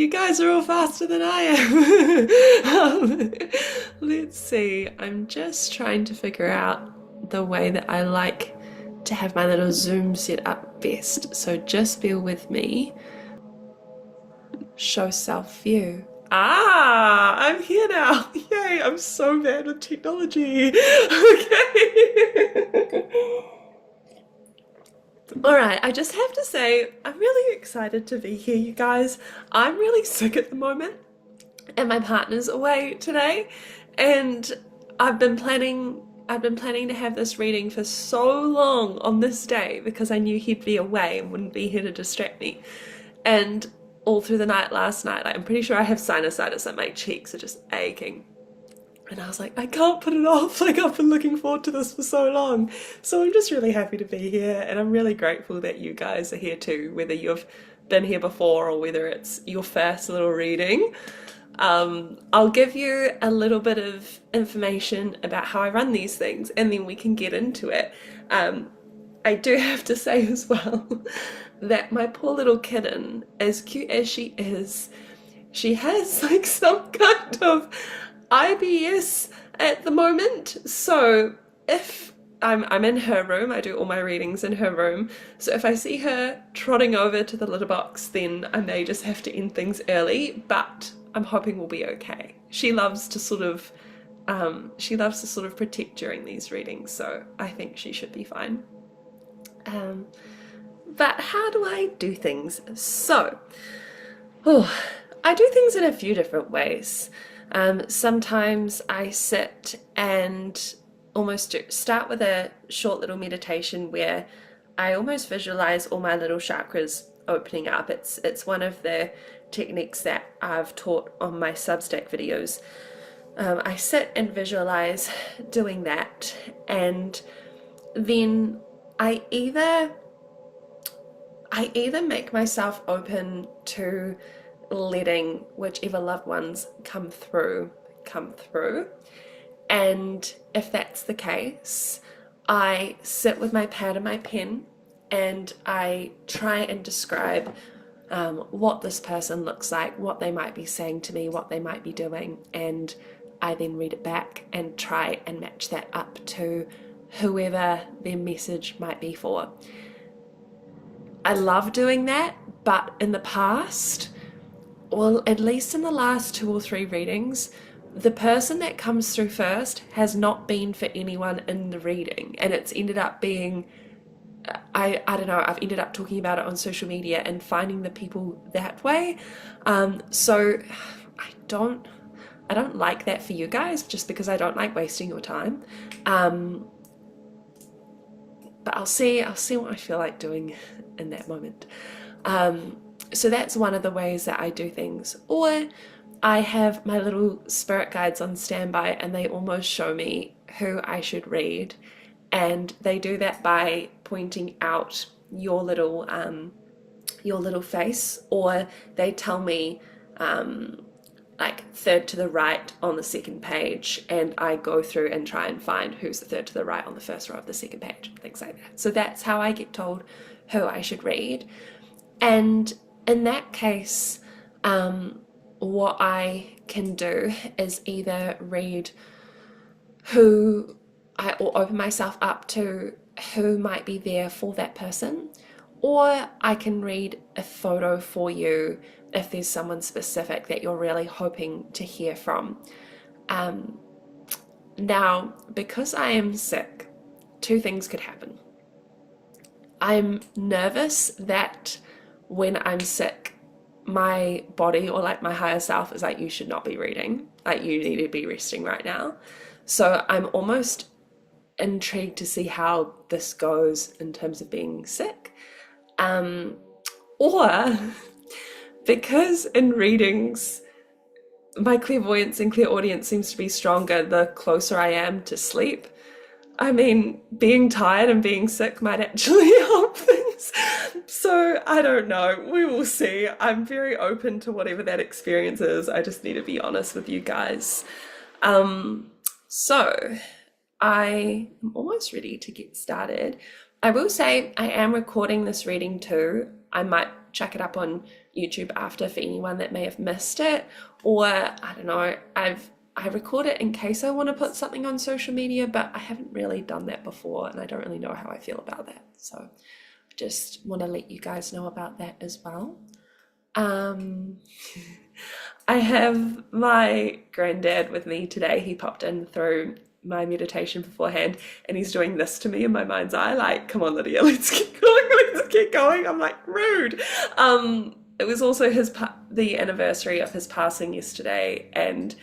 You guys are all faster than I am. Let's see. I'm just trying to figure out the way that I like to have my little Zoom set up best. So just bear with me. Show self view. Ah, I'm here now. Yay, I'm so bad with technology. Okay. All right, I just have to say, I'm really excited to be here, you guys. I'm really sick at the moment, and my partner's away today, and I've been planning to have this reading for so long on this day because I knew he'd be away and wouldn't be here to distract me. And all through the night last night, like, I'm pretty sure I have sinusitis and my cheeks are just aching. And I was like, I can't put it off. Like, I've been looking forward to this for so long. So I'm just really happy to be here. And I'm really grateful that you guys are here too, whether you've been here before or whether it's your first little reading. I'll give you a little bit of information about how I run these things and then we can get into it. I do have to say as well that my poor little kitten, as cute as she is, she has like some kind of IBS at the moment. So if I'm in her room, I do all my readings in her room. So if I see her trotting over to the litter box, then I may just have to end things early, but I'm hoping we'll be okay. She loves to sort of protect during these readings, so I think she should be fine. But how do I do things? So, I do things in a few different ways. Sometimes I sit and almost start with a short little meditation where I almost visualize all my little chakras opening up. It's one of the techniques that I've taught on my Substack videos. I sit and visualize doing that, and then I either make myself open to letting whichever loved ones come through, and if that's the case, I sit with my pad and my pen and I try and describe what this person looks like, what they might be saying to me, what they might be doing, and I then read it back and try and match that up to whoever their message might be for. I love doing that, but in the past, well, at least in the last 2 or 3 readings, the person that comes through first has not been for anyone in the reading, and it's ended up being, I don't know, I've ended up talking about it on social media and finding the people that way. So I don't like that for you guys, just because I don't like wasting your time. But I'll see what I feel like doing in that moment. So that's one of the ways that I do things. Or I have my little spirit guides on standby and they almost show me who I should read. And they do that by pointing out your little face, or they tell me like third to the right on the second page, and I go through and try and find who's the third to the right on the first row of the second page, things like that. So that's how I get told who I should read. And in that case, what I can do is either read or open myself up to who might be there for that person, or I can read a photo for you if there's someone specific that you're really hoping to hear from. Now, because I am sick, 2 things could happen. I'm nervous that when I'm sick, my body or like my higher self is like, you should not be reading, like you need to be resting right now. So I'm almost intrigued to see how this goes in terms of being sick. Or because in readings my clairvoyance and clairaudience seems to be stronger the closer I am to sleep. I mean, being tired and being sick might actually help things. So I don't know, we will see. I'm very open to whatever that experience is. I just need to be honest with you guys. So I am almost ready to get started. I will say I am recording this reading too. I might chuck it up on YouTube after for anyone that may have missed it, or I don't know, I record it in case I want to put something on social media, but I haven't really done that before and I don't really know how I feel about that. So I just want to let you guys know about that as well. I have my granddad with me today. He popped in through my meditation beforehand and he's doing this to me in my mind's eye, like, come on, Lydia, let's get going, let's get going. I'm like, rude. It was also the anniversary of his passing yesterday, and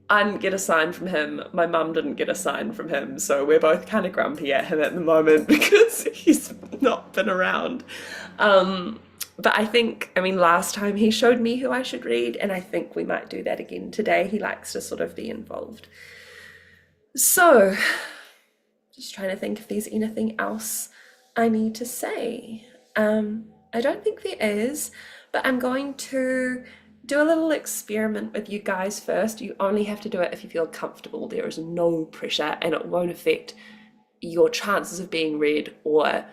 I didn't get a sign from him. My mum didn't get a sign from him. So we're both kind of grumpy at him at the moment because he's not been around. But I think, last time he showed me who I should read, and I think we might do that again today. He likes to sort of be involved. So, just trying to think if there's anything else I need to say. I don't think there is, but I'm going to do a little experiment with you guys first. You only have to do it if you feel comfortable. There is no pressure and it won't affect your chances of being read or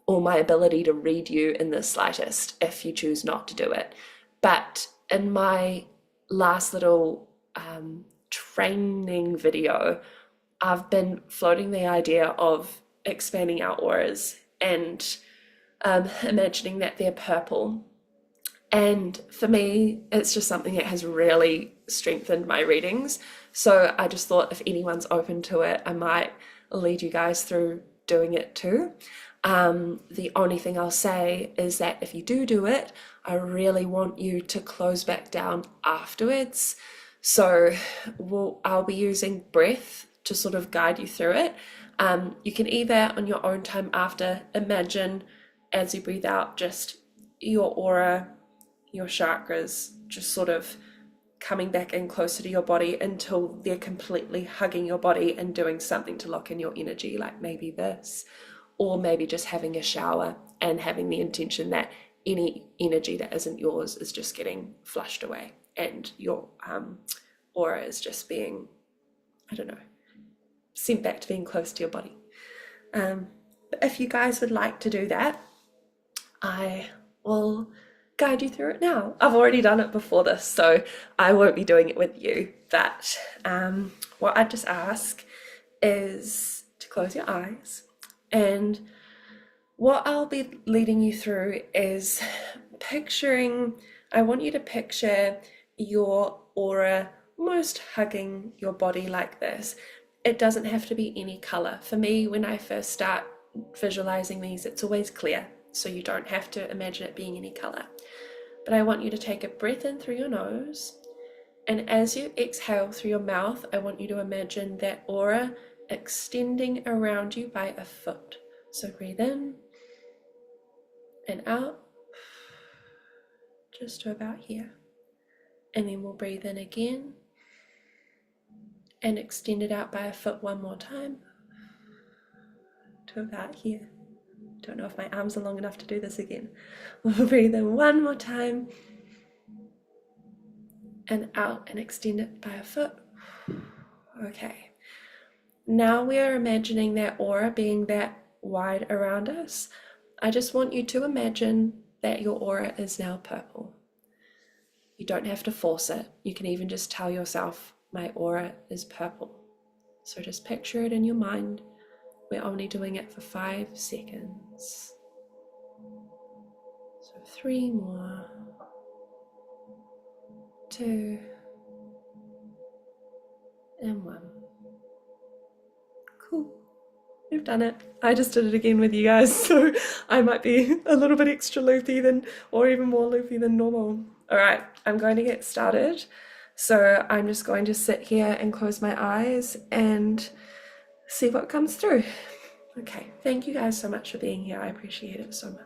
my ability to read you in the slightest if you choose not to do it. But in my last little training video, I've been floating the idea of expanding our auras and imagining that they're purple. And for me, it's just something that has really strengthened my readings. So I just thought if anyone's open to it, I might lead you guys through doing it too. The only thing I'll say is that if you do it, I really want you to close back down afterwards. So I'll be using breath to sort of guide you through it. You can either on your own time after imagine as you breathe out just your aura, your chakras just sort of coming back in closer to your body until they're completely hugging your body and doing something to lock in your energy, like maybe this, or maybe just having a shower and having the intention that any energy that isn't yours is just getting flushed away and your aura is just being, I don't know, sent back to being close to your body. But if you guys would like to do that, I will guide you through it now. I've already done it before this, so I won't be doing it with you, but what I just ask is to close your eyes, and what I'll be leading you through is I want you to picture your aura almost hugging your body like this. It doesn't have to be any color. For me, when I first start visualizing these, it's always clear, so you don't have to imagine it being any color. But I want you to take a breath in through your nose, and as you exhale through your mouth, I want you to imagine that aura extending around you by a foot. So breathe in and out, just to about here. And then we'll breathe in again and extend it out by a foot one more time to about here. Don't know if my arms are long enough to do this again. We'll breathe in one more time and out and extend it by a foot. Okay. Now we are imagining that aura being that wide around us. I just want you to imagine that your aura is now purple. You don't have to force it. You can even just tell yourself, my aura is purple. So just picture it in your mind. We're only doing it for 5 seconds. So 3 more. 2 and 1. Cool. We've done it. I just did it again with you guys, so I might be a little bit extra loopy or even more loopy than normal. All right, I'm going to get started. So I'm just going to sit here and close my eyes and see what comes through. Okay, thank you guys so much for being here. I appreciate it so much.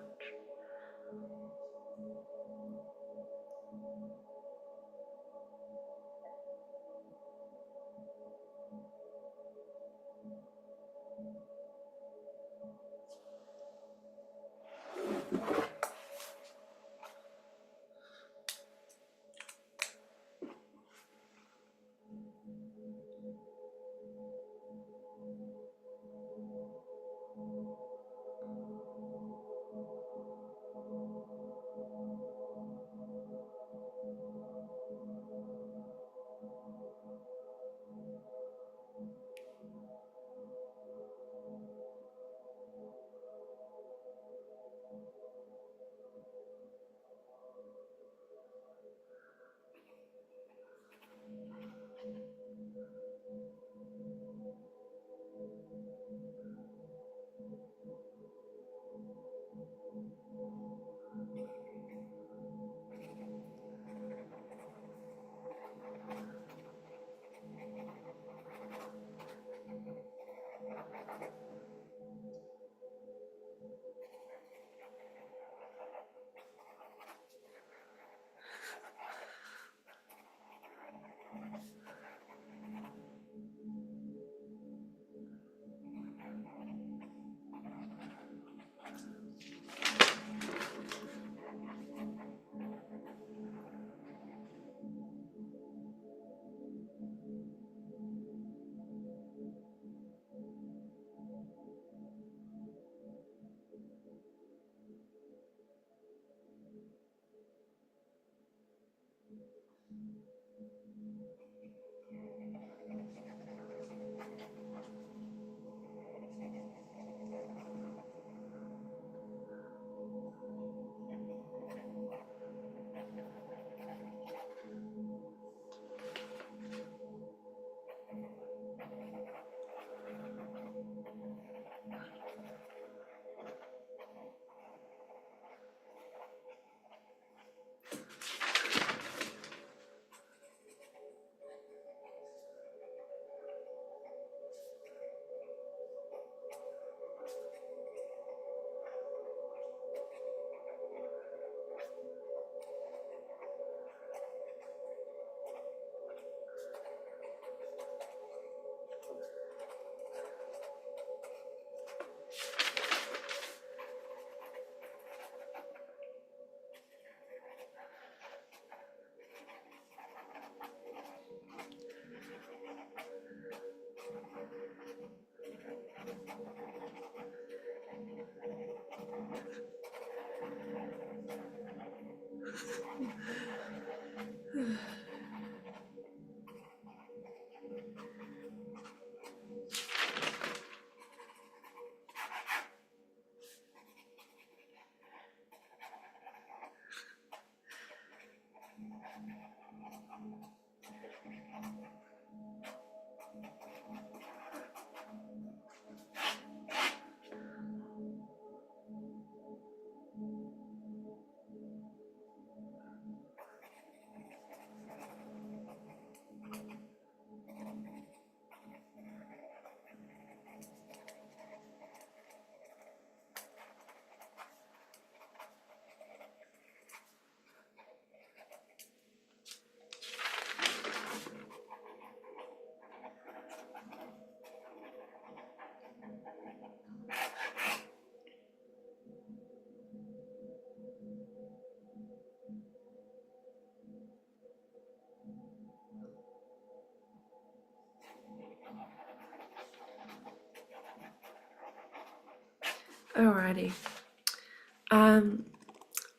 Alrighty.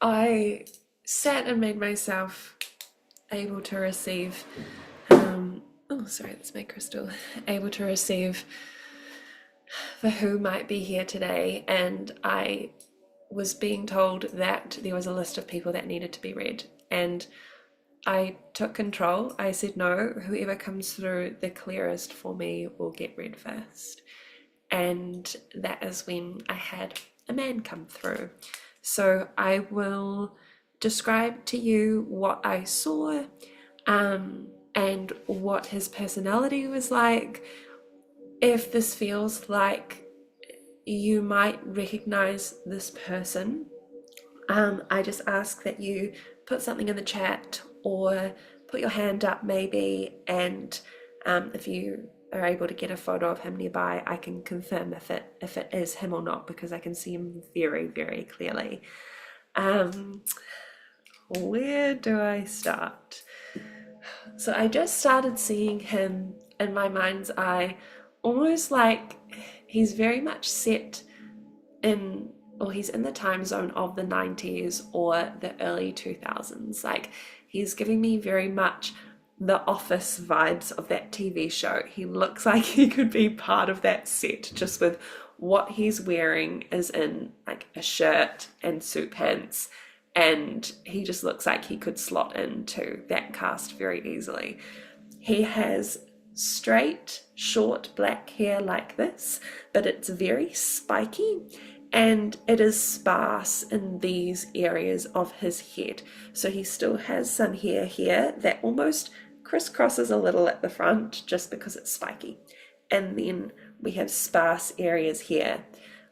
I sat and made myself able to receive, oh sorry, that's my crystal, able to receive for who might be here today, and I was being told that there was a list of people that needed to be read, and I took control. I said no, whoever comes through the clearest for me will get read first. And that is when I had a man come through. So I will describe to you what I saw, and what his personality was like. If this feels like you might recognize this person, I just ask that you put something in the chat or put your hand up maybe, and if you are able to get a photo of him nearby, I can confirm if it is him or not, because I can see him very, very clearly. Where do I start? So I just started seeing him in my mind's eye, almost like he's very much set in, or he's in the time zone of the 90s or the early 2000s. Like, he's giving me very much the Office vibes of that TV show. He looks like he could be part of that set, just with what he's wearing is in like a shirt and suit pants, and he just looks like he could slot into that cast very easily. He has straight, short black hair like this, but it's very spiky, and it is sparse in these areas of his head. So he still has some hair here that almost crisscrosses a little at the front just because it's spiky. And then we have sparse areas here.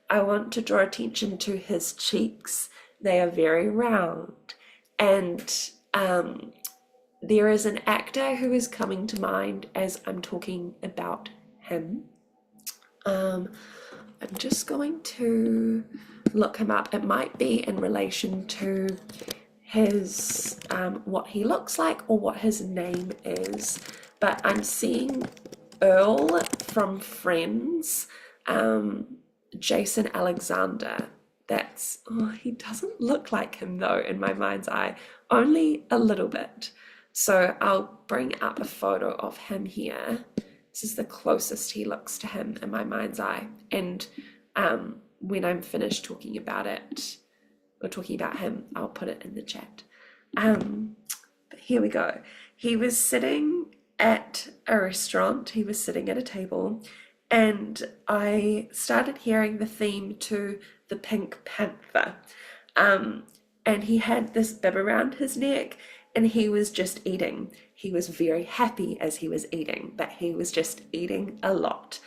I want to draw attention to his cheeks. They are very round. And there is an actor who is coming to mind as I'm talking about him. I'm just going to look him up. It might be in relation to his what he looks like or what his name is, but I'm seeing Earl from Friends, Jason Alexander. That's, oh, he doesn't look like him though in my mind's eye, only a little bit. So I'll bring up a photo of him here. This is the closest he looks to him in my mind's eye. And when I'm finished talking about it, or talking about him, I'll put it in the chat. But here we go. He was sitting at a restaurant. He was sitting at a table, and I started hearing the theme to the Pink Panther. And he had this bib around his neck, and he was just eating. He was very happy as he was eating, but he was just eating a lot.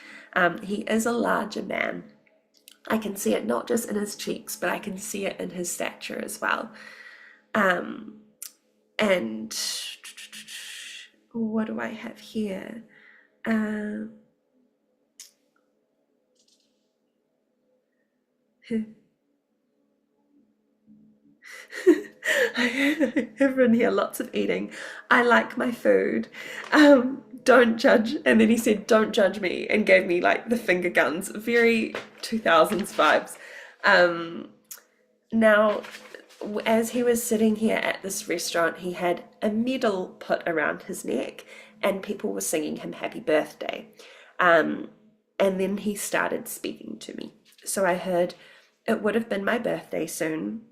He is a larger man. I can see it not just in his cheeks, but I can see it in his stature as well. And what do I have here? I have in here lots of eating. I like my food. Don't judge. And then he said, don't judge me, and gave me like the finger guns. Very 2000s vibes. Now, as he was sitting here at this restaurant, he had a medal put around his neck and people were singing him happy birthday. And then he started speaking to me. So I heard, "It would have been my birthday soon.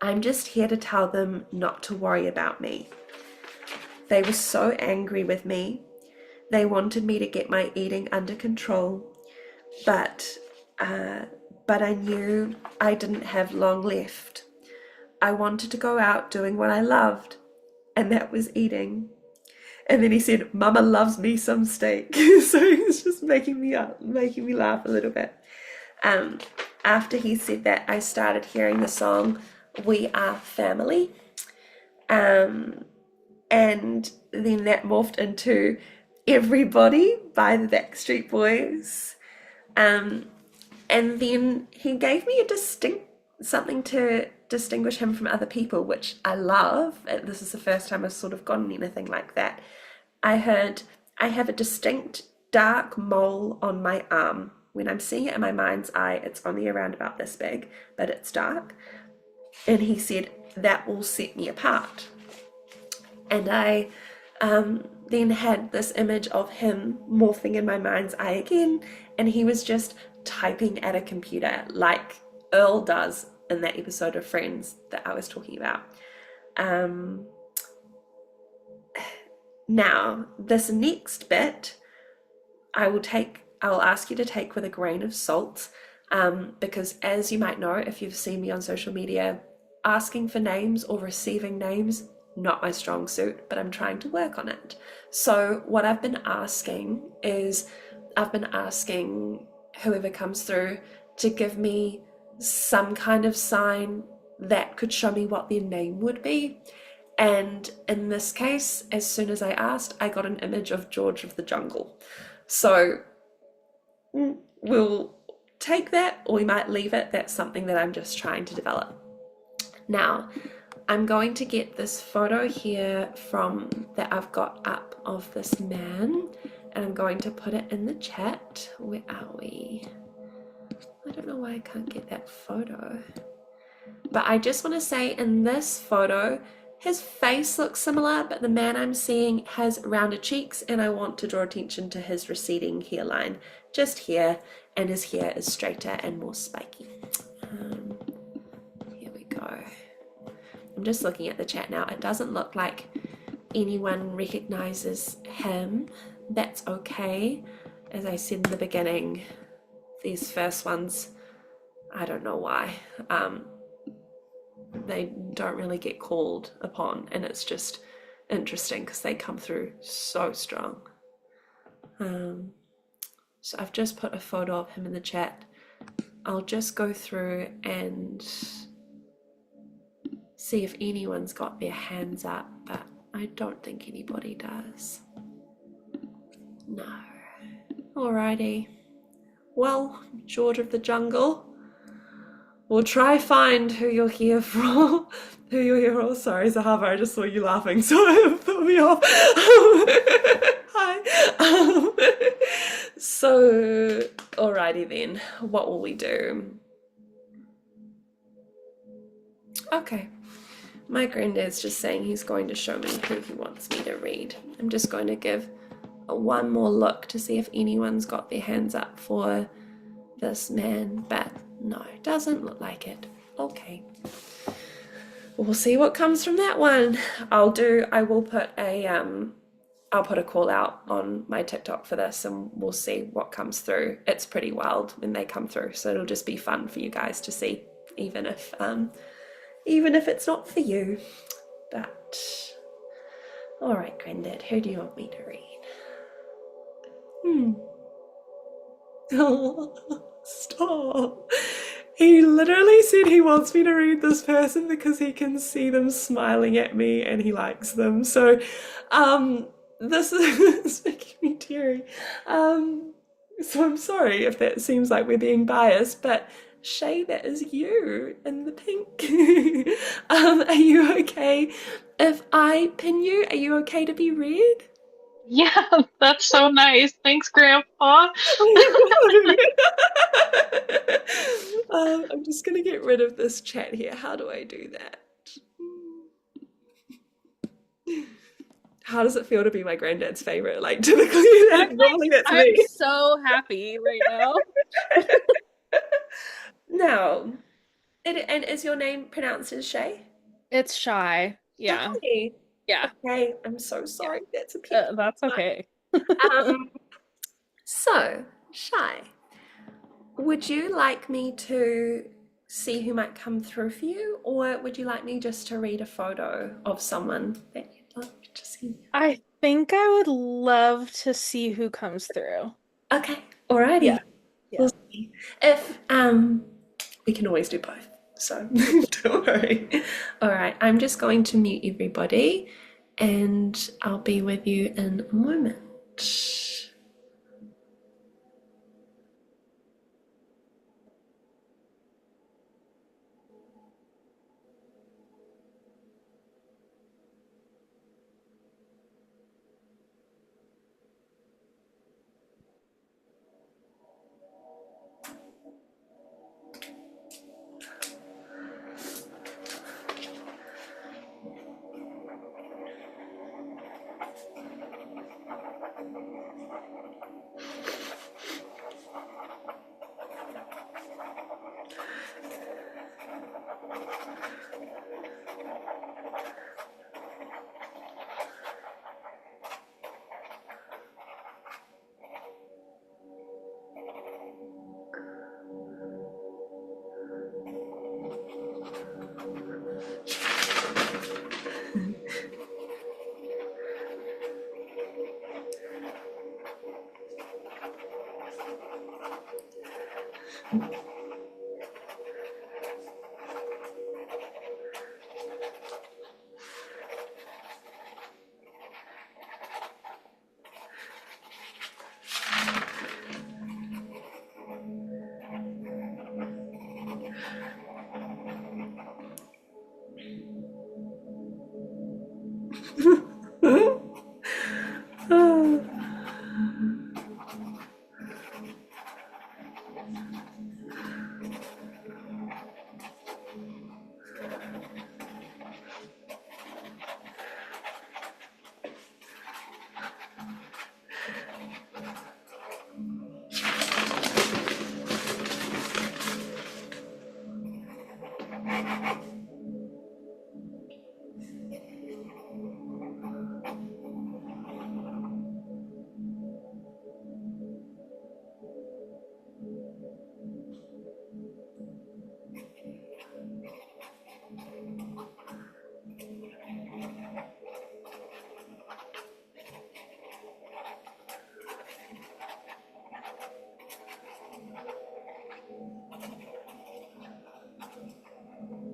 I'm just here to tell them not to worry about me. They were so angry with me. They wanted me to get my eating under control, but I knew I didn't have long left. I wanted to go out doing what I loved, and that was eating." And then he said, "Mama loves me some steak." So it's just making me laugh a little bit. After he said that, I started hearing the song "We Are Family." And then that morphed into "Everybody" by the Backstreet Boys. And then he gave me something to distinguish him from other people, which I love. This is the first time I've sort of gotten anything like that. I heard, "I have a distinct dark mole on my arm. When I'm seeing it in my mind's eye, it's only around about this big, but it's dark." And he said, "That will set me apart." And I then had this image of him morphing in my mind's eye again, and he was just typing at a computer like Earl does in that episode of Friends that I was talking about. Now, this next bit, I'll ask you to take with a grain of salt, because as you might know, if you've seen me on social media, asking for names or receiving names, not my strong suit, but I'm trying to work on it. So what I've been asking is, whoever comes through to give me some kind of sign that could show me what their name would be. And in this case, as soon as I asked, I got an image of George of the Jungle. So we'll take that, or we might leave it. That's something that I'm just trying to develop. Now, I'm going to get this photo here that I've got up of this man, and I'm going to put it in the chat. Where are we? I don't know why I can't get that photo. But I just want to say, in this photo, his face looks similar, but the man I'm seeing has rounder cheeks, and I want to draw attention to his receding hairline just here, and his hair is straighter and more spiky. Here we go. I'm just looking at the chat now. It doesn't look like anyone recognizes him. That's okay. As I said in the beginning, these first ones, I don't know why. They don't really get called upon, and it's just interesting because they come through so strong. So I've just put a photo of him in the chat. I'll just go through and see if anyone's got their hands up, but I don't think anybody does. No. Alrighty. Well, George of the Jungle, we'll try find who you're here for. Who you're here for. Sorry, Zahava, I just saw you laughing, so it put me off. Hi. So, alrighty then. What will we do? Okay. My granddad's just saying he's going to show me who he wants me to read. I'm just going to give one more look to see if anyone's got their hands up for this man, but no, doesn't look like it. Okay. We'll see what comes from that one. I'll put a call out on my TikTok for this, and we'll see what comes through. It's pretty wild when they come through, so it'll just be fun for you guys to see, even if it's not for you. But all right, Granddad, who do you want me to read? Oh, stop. He literally said he wants me to read this person because he can see them smiling at me and he likes them. So this is making me teary. So I'm sorry if that seems like we're being biased, but Shay, that is you in the pink. Are you okay if I pin you? Are you okay to be read? Yeah, that's so nice. Thanks, Grandpa. I'm just gonna get rid of this chat here. How do I do that? How does it feel to be my granddad's favorite? Like typically, normally that's I'm me. so happy right now. Now, and is your name pronounced as Shay? It's shy. Yeah. Shay. Yeah. Okay, I'm so Yeah. sorry. That's a pet peeve That's of mine. okay. Um, so, Shay, would you like me to see who might come through for you, or would you like me just to read a photo of someone that you'd like to see? I think I would love to see who comes through. Okay, alrighty. Yeah. We'll Yeah. see. If we can always do both, so don't worry. All right, I'm just going to mute everybody, and I'll be with you in a moment.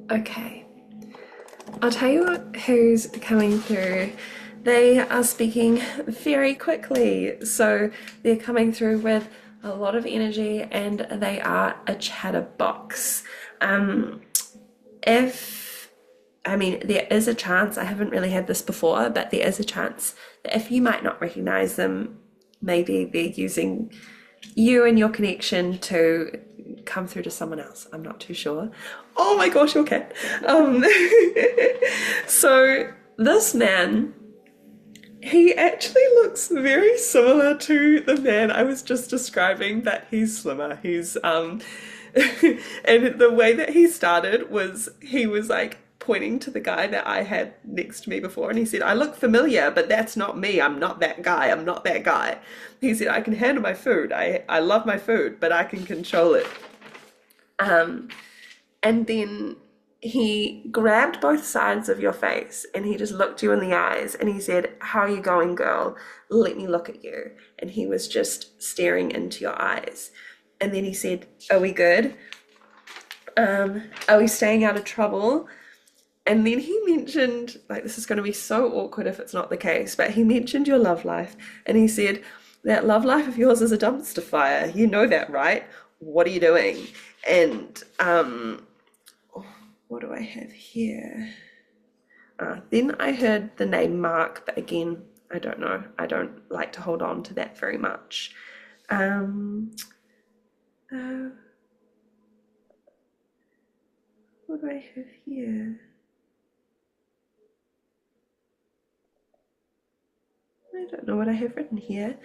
Okay, I'll tell you who's coming through. They are speaking very quickly, so they're coming through with a lot of energy and they are a chatterbox. Um, if I mean, there is a chance, I haven't really had this before, but there is a chance that if you might not recognize them, maybe they're using you and your connection to come through to someone else. I'm not too sure. Oh my gosh, your cat. Um, so this man, he actually looks very similar to the man I was just describing, but he's slimmer. He's and the way that he started was he was like pointing to the guy that I had next to me before, and he said, "I look familiar, but that's not me. I'm not that guy. I'm not that guy." He said, "I can handle my food. I love my food, but I can control it." Um, and then he grabbed both sides of your face and he just looked you in the eyes and he said, "How are you going, girl? Let me look at you." And he was just staring into your eyes. And then he said, "Are we good? Are we staying out of trouble?" And then he mentioned, like, this is going to be so awkward if it's not the case, but he mentioned your love life. And he said, "That love life of yours is a dumpster fire. You know that, right? What are you doing?" And what do I have here? Then I heard the name Mark, but again, I don't know. I don't like to hold on to that very much. Um, uh, what do I have here? I don't know what I have written here.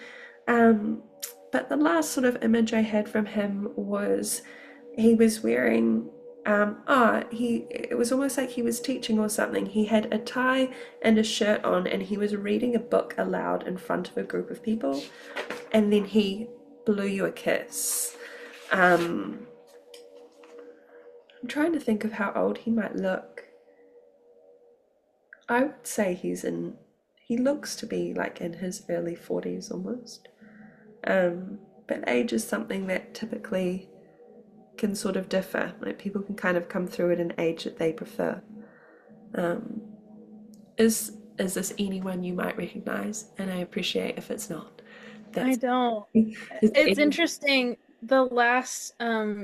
Um, but the last sort of image I had from him was he was wearing it was almost like he was teaching or something. He had a tie and a shirt on and he was reading a book aloud in front of a group of people, and then he blew you a kiss. Um, I'm trying to think of how old he might look. I would say he looks to be like in his early 40s almost. But age is something that typically can sort of differ. Like people can kind of come through at an age that they prefer. Um, is this anyone you might recognize? And I appreciate if it's not. I That's don't. is It's any interesting. The last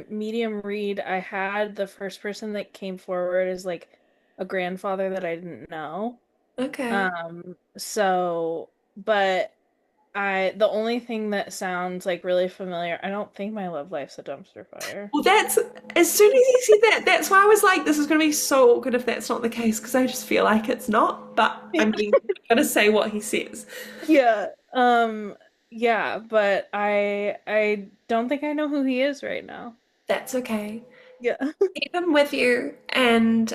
medium read I had, the first person that came forward is like a grandfather that I didn't know. okay. So, but the only thing that sounds like really familiar, I don't think my love life's a dumpster fire. Well, that's as soon as he said that, that's why I was like, this is going to be so awkward if that's not the case because I just feel like it's not. But I mean, I'm going to say what he says. Yeah. Yeah, but I don't think I know who he is right now. That's okay. Yeah. Keep him with you, and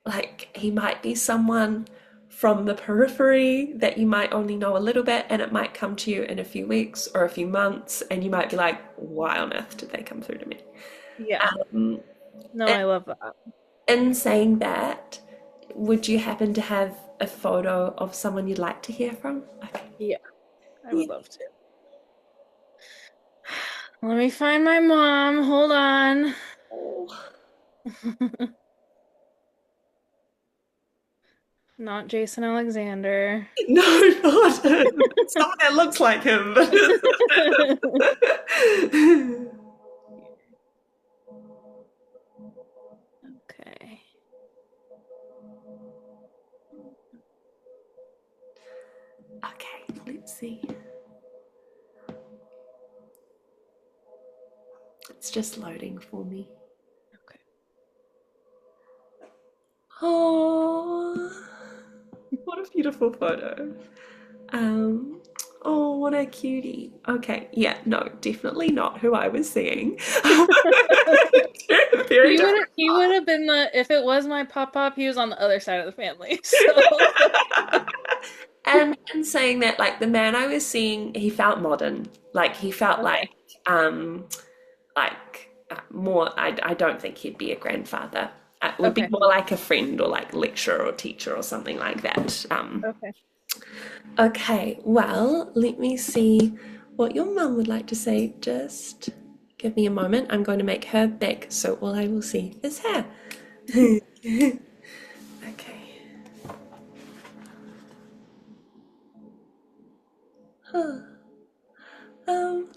like he might be someone from the periphery that you might only know a little bit, and it might come to you in a few weeks or a few months, and you might be like, why on earth did they come through to me? Yeah. Um, No, and I love that. in saying that, would you happen to have a photo of someone you'd like to hear from? Okay. Yeah, I Yeah. would love to. Let me find my mom. Hold on. Oh. Not Jason Alexander. No, not someone that looks like him. Okay. Okay, let's see. It's just loading for me. Okay. Oh, what a beautiful photo. Um, oh, what a cutie. Okay, yeah, no, definitely not who I was seeing. Very different. He would have been the if it was my pop he was on the other side of the family. So And in saying that, like the man I was seeing, he felt modern. Like he felt okay. um, more. I don't think he'd be a grandfather. It would be Okay. more like a friend or like lecturer or teacher or something like that. Okay. Okay, well, let me see what your mum would like to say. Just give me a moment. I'm going to make her big, so all I will see is her. Okay. Huh. Um,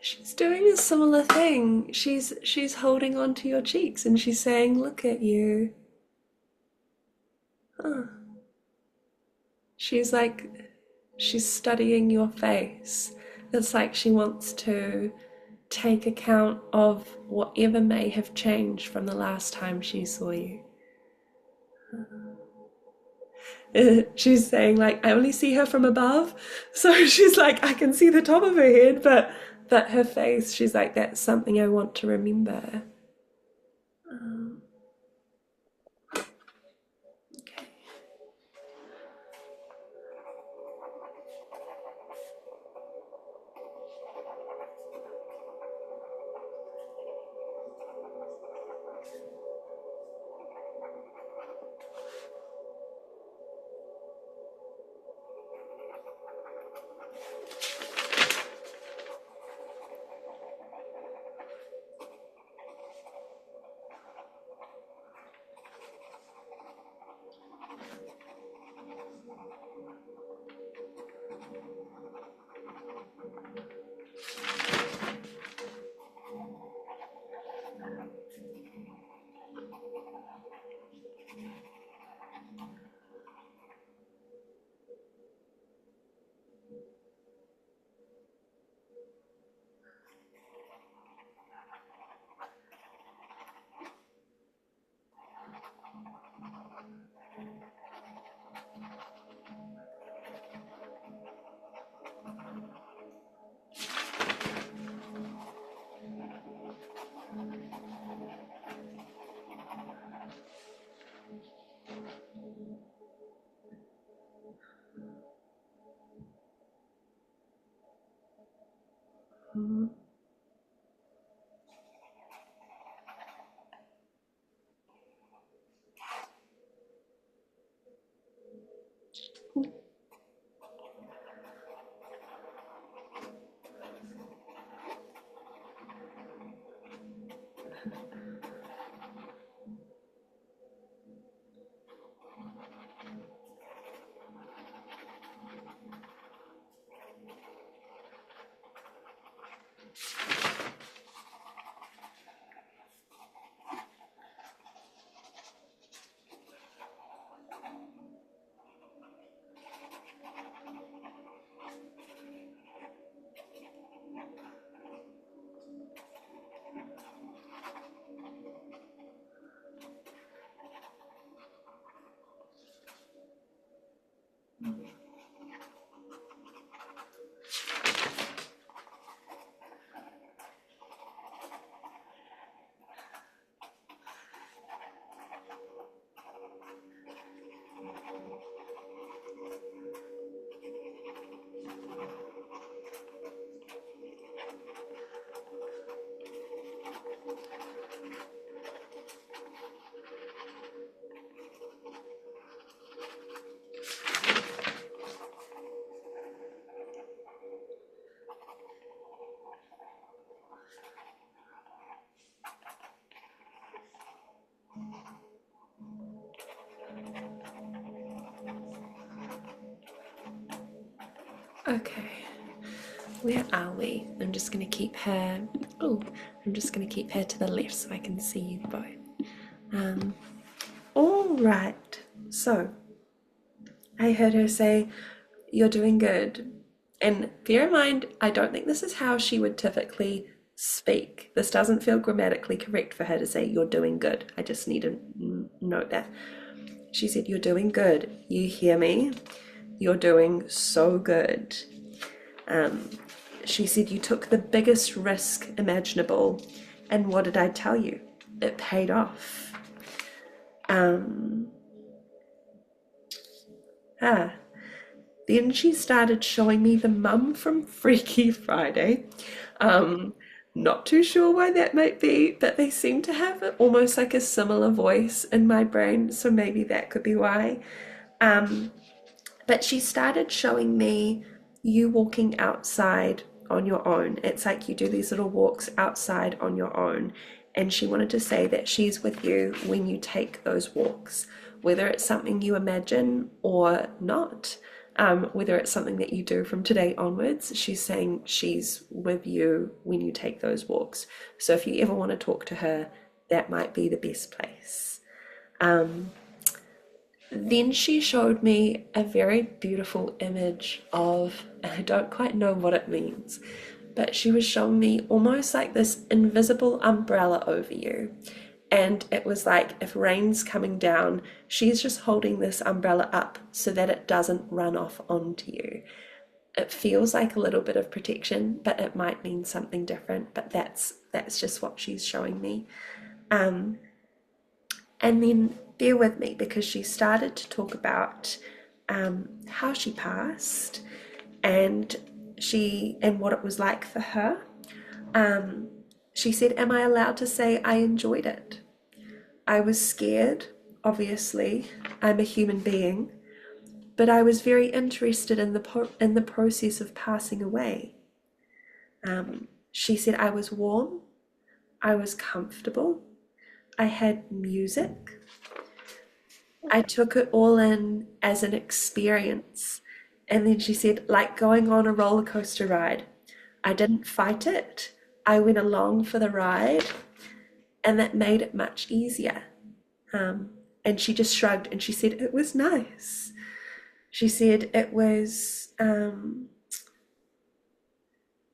she's doing a similar thing. She's holding onto your cheeks and she's saying, "Look at you." Huh. She's like, she's studying your face. It's like she wants to take account of whatever may have changed from the last time she saw you. She's saying like I only see her from above, so she's like I can see the top of her head, but her face, she's like that's something I want to remember. Um, okay. Okay, where are we? I'm just gonna keep her. Oh, I'm just gonna keep her to the left so I can see you both. All right. So I heard her say, "You're doing good." And bear in mind, I don't think this is how she would typically speak. This doesn't feel grammatically correct for her to say, "You're doing good." I just need to note that. She said, "You're doing good. You hear me? You're doing so good." She said, "You took the biggest risk imaginable. And what did I tell you? It paid off." Then she started showing me the mum from Freaky Friday. Not too sure why that might be, but they seem to have almost like a similar voice in my brain, so maybe that could be why. But she started showing me you walking outside on your own. It's like you do these little walks outside on your own. And she wanted to say that she's with you when you take those walks, whether it's something you imagine or not, whether it's something that you do from today onwards. She's saying she's with you when you take those walks. So if you ever want to talk to her, that might be the best place. Then she showed me a very beautiful image of, and I don't quite know what it means, but she was showing me almost like this invisible umbrella over you. And it was like if rain's coming down, she's just holding this umbrella up so that it doesn't run off onto you. It feels like a little bit of protection, but it might mean something different. But that's just what she's showing me. And then bear with me, because she started to talk about how she passed and what it was like for her. She said, "Am I allowed to say I enjoyed it? I was scared, obviously. I'm a human being, but I was very interested in the process of passing away." She said, "I was warm. I was comfortable. I had music. I took it all in as an experience." And then she said, "Like going on a roller coaster ride. I didn't fight it. I went along for the ride, and that made it much easier." And she just shrugged and she said, "It was nice." She said it was,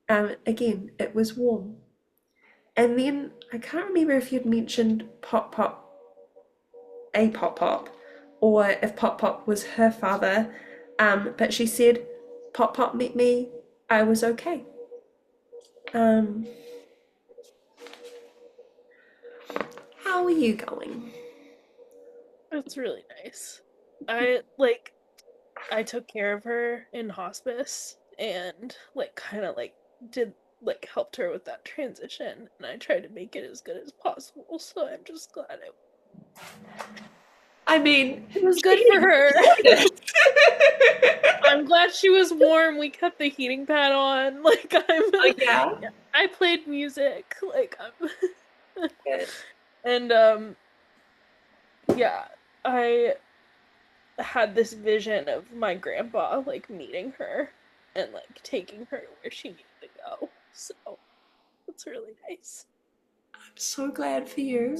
again, it was warm. And then I can't remember if you'd mentioned Pop Pop, or if Pop Pop was her father, but she said, "Pop Pop met me, I was okay." How are you going? That's really nice. I took care of her in hospice and kind of did helped her with that transition, and I tried to make it as good as possible. So I'm just glad I mean, it was good for her. I'm glad she was warm. We kept the heating pad on. Oh, yeah. I played music. Good. And yeah, I had this vision of my grandpa meeting her and taking her to where she needed to go. So it's really nice. I'm so glad for you.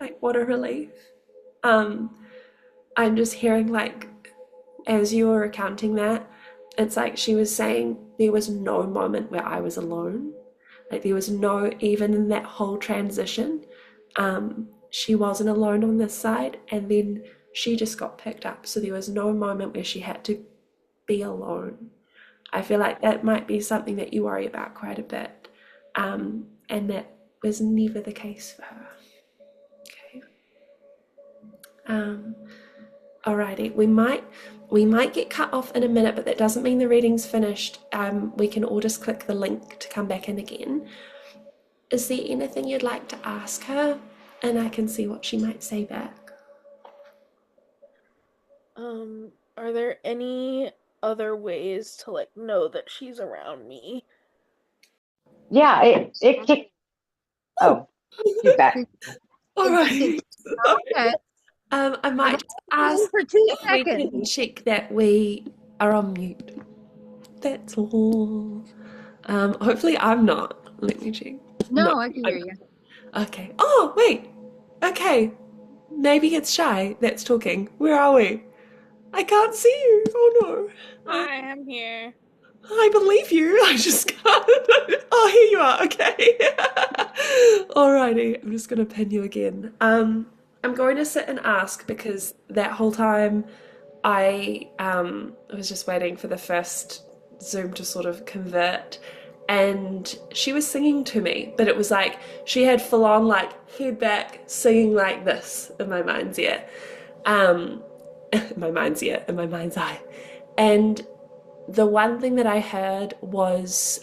Like, what a relief. Um, I'm just hearing, like, as you were recounting that, it's like she was saying there was no moment where I was alone. Like, there was no, even in that whole transition, she wasn't alone on this side. And then she just got picked up. So there was no moment where she had to be alone. I feel like that might be something that you worry about quite a bit. And that was never the case for her. Okay. Um, Alrighty, we might get cut off in a minute, but that doesn't mean the reading's finished. We can all just click the link to come back in again. Is there anything you'd like to ask her? And I can see what she might say back. Are there any other ways to like know that she's around me? Yeah, it kicked. Oh, she's back. All right. Okay. I might just ask For 2 if we can seconds. check that we are on mute. That's all. Hopefully I'm not. Let me check. No, I can hear you. Okay. Oh, wait. Okay. Maybe it's Shay that's talking. Where are we? I can't see you. Oh no. Hi, I'm here. I believe you. I just can't. Oh, here you are. Okay. Alrighty. I'm just gonna pin you again. I'm going to sit and ask because that whole time I was just waiting for the first Zoom to sort of convert, and she was singing to me, but it was like she had full on like head back singing like this in my mind's ear, in my mind's ear, in my mind's eye, and the one thing that I heard was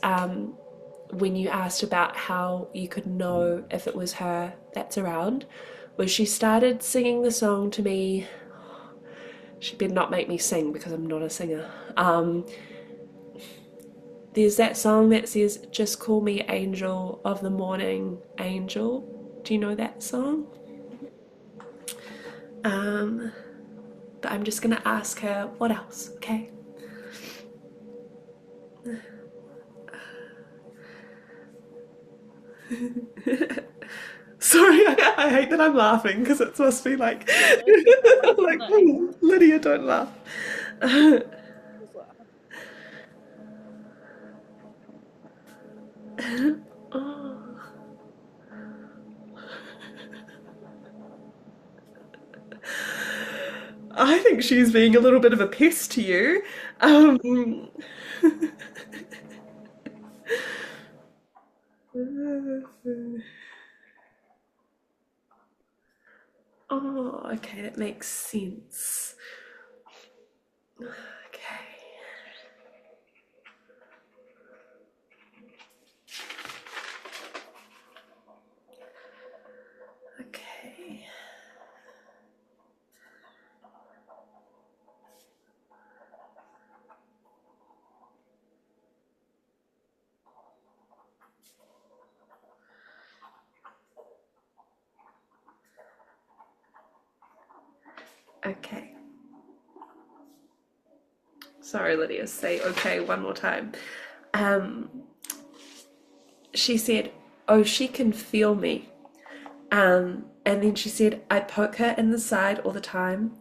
when you asked about how you could know if it was her that's around, was she started singing the song to me. She better not make me sing because I'm not a singer. There's that song that says, "Just call me angel of the morning, angel." Do you know that song? But I'm just gonna ask her what else, okay? Sorry, I hate that I'm laughing because it must be like, like, "Ooh, Lydia, don't laugh." Oh. I think she's being a little bit of a pest to you. Um, oh, okay, that makes sense. Okay. Okay. Okay. Sorry, Lydia, say okay one more time. Um, she said, "Oh, she can feel me." And then she said, "I poke her in the side all the time.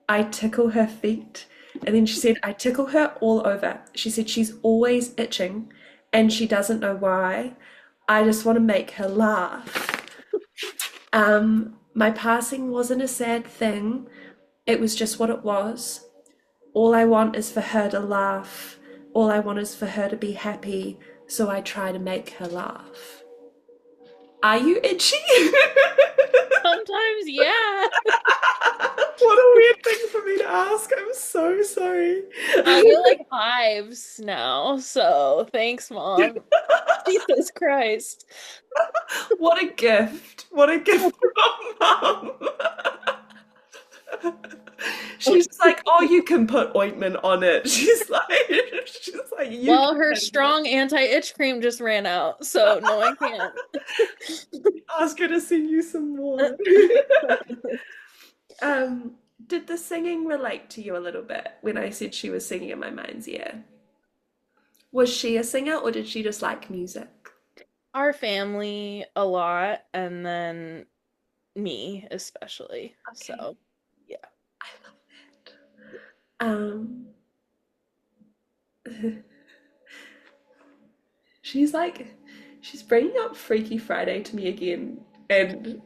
I tickle her feet." And then she said, "I tickle her all over." She said she's always itching and she doesn't know why. I just want to make her laugh. My passing wasn't a sad thing. It was just what it was. All I want is for her to laugh. All I want is for her to be happy. So I try to make her laugh. Are you itchy? Sometimes, yeah. What a weird thing for me to ask. I'm so sorry. I get like hives now, so thanks, Mom. Jesus Christ. What a gift. What a gift from Mum. She's just like, "Oh, you can put ointment on it." She's like, "You Well, can her strong anti-itch cream just ran out, so no, I can't. ask her to send you some more." Did the singing relate to you a little bit when I said she was singing in my mind's ear? Was she a singer or did she just like music? Our family a lot, and then me especially. Okay. So, yeah. I love that. She's like, she's bringing up Freaky Friday to me again, and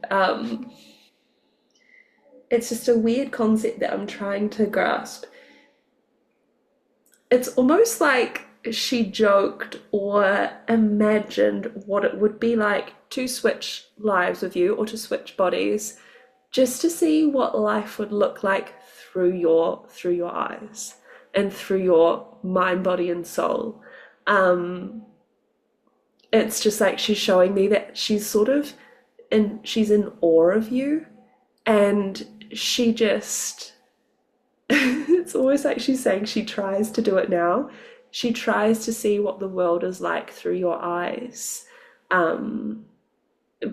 it's just a weird concept that I'm trying to grasp. It's almost like she joked or imagined what it would be like to switch lives with you or to switch bodies just to see what life would look like through your eyes and through your mind, body, and soul. Um, it's just like she's showing me that she's sort of she's in awe of you, and she just it's almost like she's saying she tries to do it now. She tries to see what the world is like through your eyes. Um,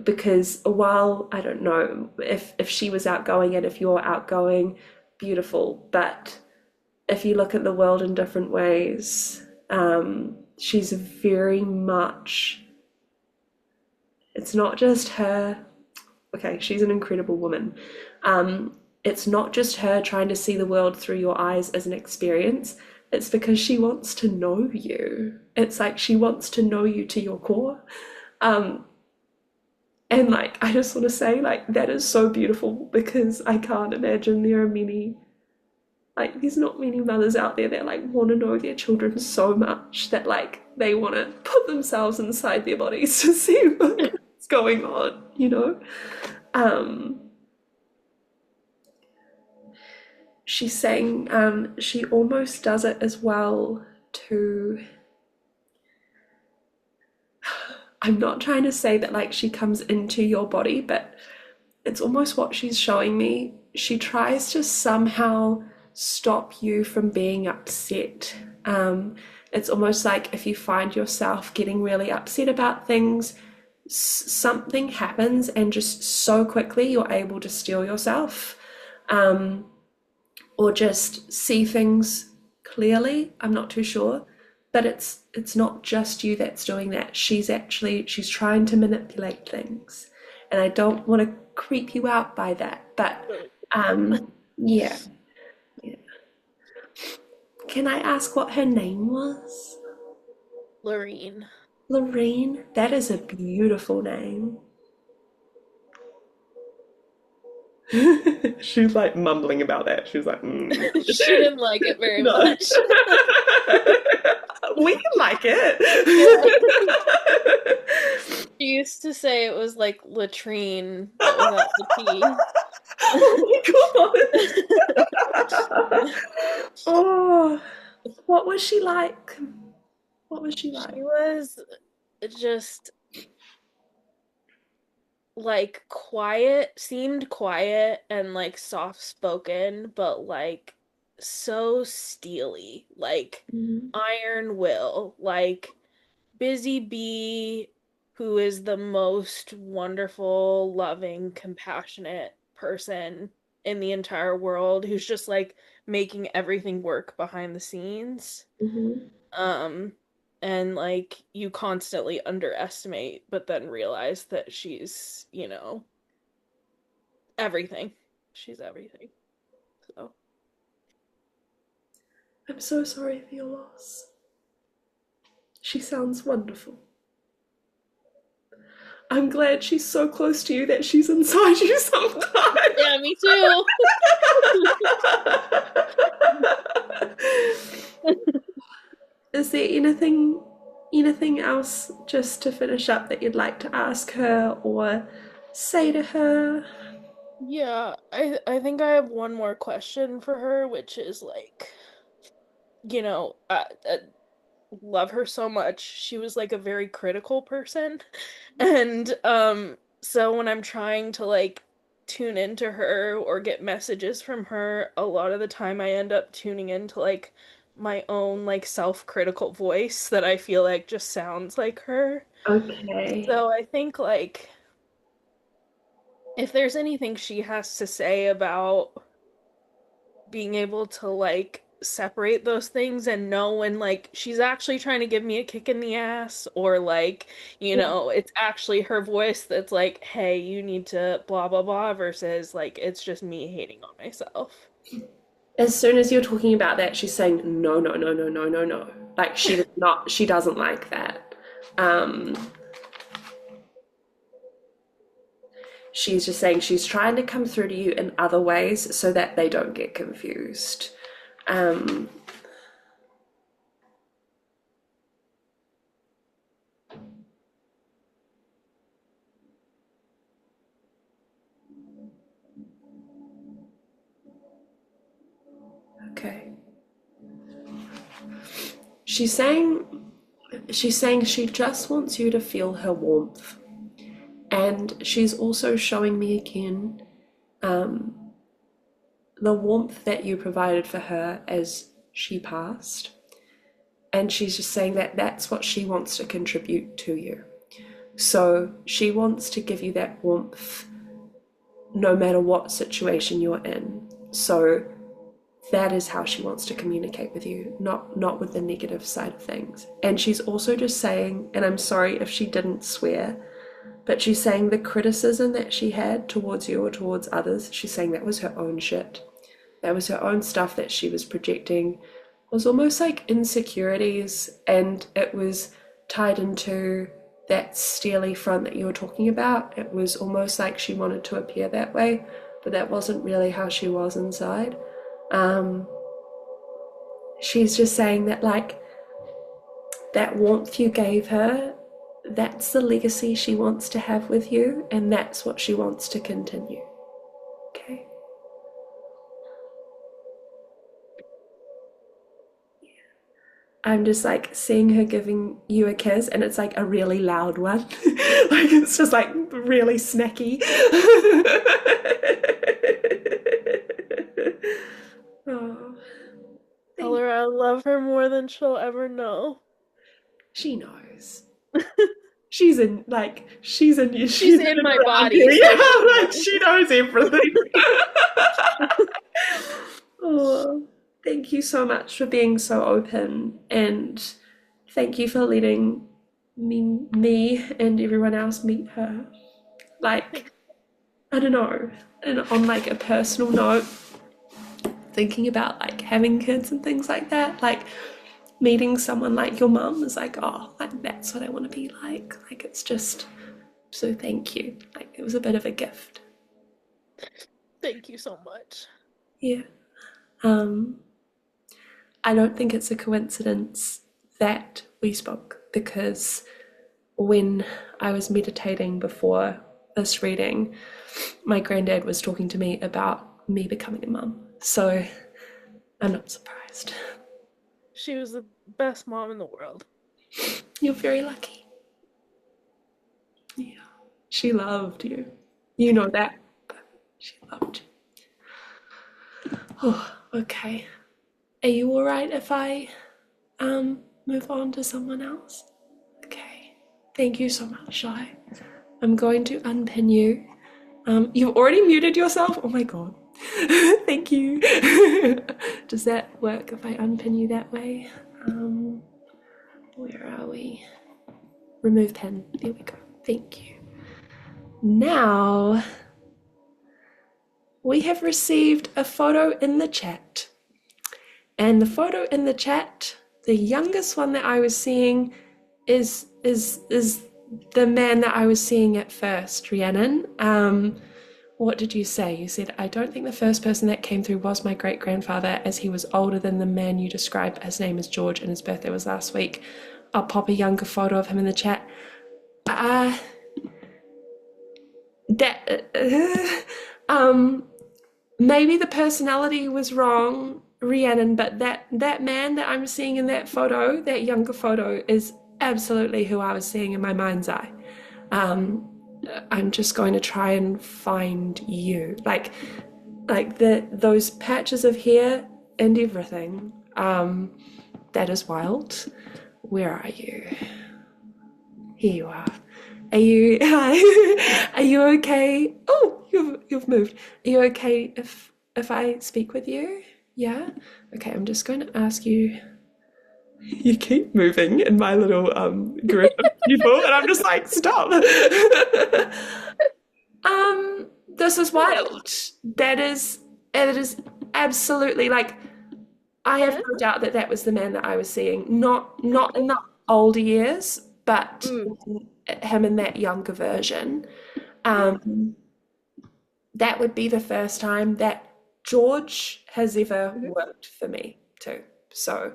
because while I don't know if she was outgoing and if you're outgoing, beautiful, but if you look at the world in different ways, she's very much, it's not just her, okay, she's an incredible woman. It's not just her trying to see the world through your eyes as an experience, it's because she wants to know you. It's like she wants to know you to your core. Um, and like, I just want to say, like, that is so beautiful because I can't imagine there are many, like, there's not many mothers out there that like want to know their children so much that like they want to put themselves inside their bodies to see what's going on, you know? Um, she's saying she almost does it as well to, I'm not trying to say that like she comes into your body, but it's almost what she's showing me. She tries to somehow stop you from being upset. It's almost like if you find yourself getting really upset about things, something happens and just so quickly you're able to steel yourself, or just see things clearly. I'm not too sure, but it's not just you that's doing that. She's trying to manipulate things, and I don't want to creep you out by that, but yeah. Yeah. Can I ask what her name was? Lorene. Lorene? That is a beautiful name. She's like mumbling about that. She's like, She didn't like it very No. much. We can like it. She used to say it was like latrine, but without the T. Oh my god. Oh, what was she like? What was she like? She was just like quiet, seemed quiet and like soft spoken, but like so steely, like Mhm. iron will, like busy bee who is the most wonderful, loving, compassionate person in the entire world who's just like making everything work behind the scenes. Mhm. Um, and like you constantly underestimate, but then realize that she's, everything. She's everything. So, I'm so sorry for your loss. She sounds wonderful. I'm glad she's so close to you that she's inside you sometimes. yeah, me too. Is there anything else just to finish up that you'd like to ask her or say to her? Yeah, I think I have one more question for her, which is like, I love her so much. She was like a very critical person. And so when I'm trying to like tune into her or get messages from her, a lot of the time I end up tuning into like my own like self-critical voice that I feel like just sounds like her. Okay. So I think like if there's anything she has to say about being able to like separate those things and know when like she's actually trying to give me a kick in the ass or like, it's actually her voice that's like, hey, you need to blah blah blah versus like it's just me hating on myself. As soon as you're talking about that, she's saying no, no, no, no, no, no, no. Like she doesn't like that. Um, she's just saying she's trying to come through to you in other ways so that they don't get confused. Okay. She's saying she just wants you to feel her warmth. And she's also showing me again the warmth that you provided for her as she passed. And she's just saying that that's what she wants to contribute to you. So she wants to give you that warmth no matter what situation you're in. So that is how she wants to communicate with you, not with the negative side of things. And she's also just saying, and I'm sorry if she didn't swear, but she's saying the criticism that she had towards you or towards others, she's saying that was her own shit. That was her own stuff that she was projecting. It was almost like insecurities, and it was tied into that steely front that you were talking about. It was almost like she wanted to appear that way, but that wasn't really how she was inside. She's just saying that, like, that warmth you gave her, that's the legacy she wants to have with you, and that's what she wants to continue. Okay? I'm just like seeing her giving you a kiss, and it's like a really loud one. Like it's just like really snacky. Oh, Tell her I love her more than she'll ever know. she knows. She's in my body. Yeah, like she knows everything. Oh, thank you so much for being so open, and thank you for letting me and everyone else meet her. Like, I don't know, and on like a personal note, thinking about like having kids and things like that, like meeting someone like your mum is like, oh, like that's what I want to be like. Like it's just, so thank you. Like it was a bit of a gift. Thank you so much. Yeah. I don't think it's a coincidence that we spoke, because when I was meditating before this reading, my granddad was talking to me about me becoming a mum. So I'm not surprised. She was the best mom in the world. You're very lucky. Yeah. She loved you. You know that, but she loved you. Oh, okay. Are you all right if I move on to someone else? Okay. Thank you so much, Shay. I'm going to unpin you. You've already muted yourself? Oh my god. Thank you. Does that work if I unpin you that way? Where are we? Remove pin. There we go. Thank you. Now, we have received a photo in the chat. And the photo in the chat, the youngest one that I was seeing is the man that I was seeing at first, Rhiannon. What did you say? You said, I don't think the first person that came through was my great-grandfather, as he was older than the man you described. His name is George and his birthday was last week. I'll pop a younger photo of him in the chat. Maybe the personality was wrong, Rhiannon, but that man that I'm seeing in that photo, that younger photo, is absolutely who I was seeing in my mind's eye. I'm just going to try and find you, like those patches of hair and everything. That is wild. Where are you? Here you are. Are you are you okay? Oh, you've moved. Are you okay if I speak with you? Yeah? Okay, I'm just going to ask you. You keep moving in my little group of people, and I'm just like, stop. This is wild. It is absolutely, like, I have no doubt that was the man that I was seeing. Not in the older years, but him in that younger version. that would be the first time that George has ever Mhm. worked for me too. So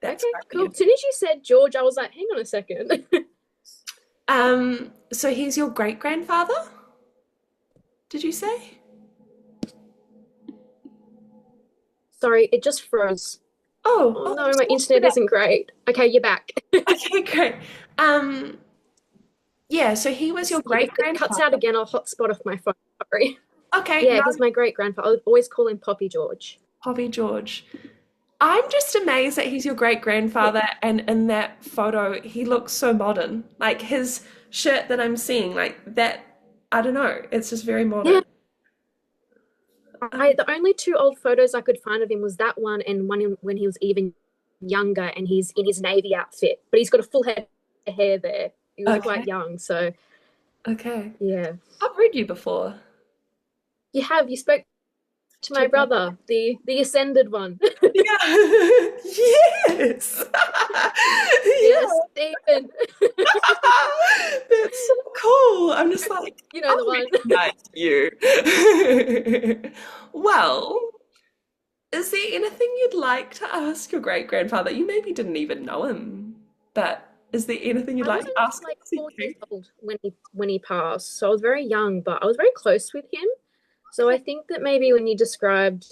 that's Okay, quite cool. weird. As soon as you said George, I was like, hang on a second. So he's your great grandfather? Did you say? Sorry, it just froze. Oh, Oh no, I'm my sorry internet about isn't great. Okay, you're back. Okay, great. Um, yeah, so he was your If great it cuts out grandfather. again, I'll hotspot off my phone. Sorry. Okay, Yeah, no, he's my great grandfather. I always call him Poppy George. Hobby George. I'm just amazed that he's your great Yeah, grandfather, and in that photo, he looks so modern. Like his shirt that I'm seeing, like that, I don't know, it's just very yeah. modern. The only two old photos I could find of him was that one and when he was even younger and he's in his navy outfit, but he's got a full head of hair there. He was Okay, quite young, so okay. yeah. I've read you before. You spoke to my brother, the ascended one. Yeah. Yes. Yeah. Yes, Stephen. That's so cool. I'm just like, You know I the one. recognize you. Well, is there anything you'd like to ask your great grandfather? You maybe didn't even know him, but is there anything you'd I like to wasn't ask him? like Is he 4 years cute? old when he passed, so I was very young, but I was very close with him. So I Okay. think that maybe when you described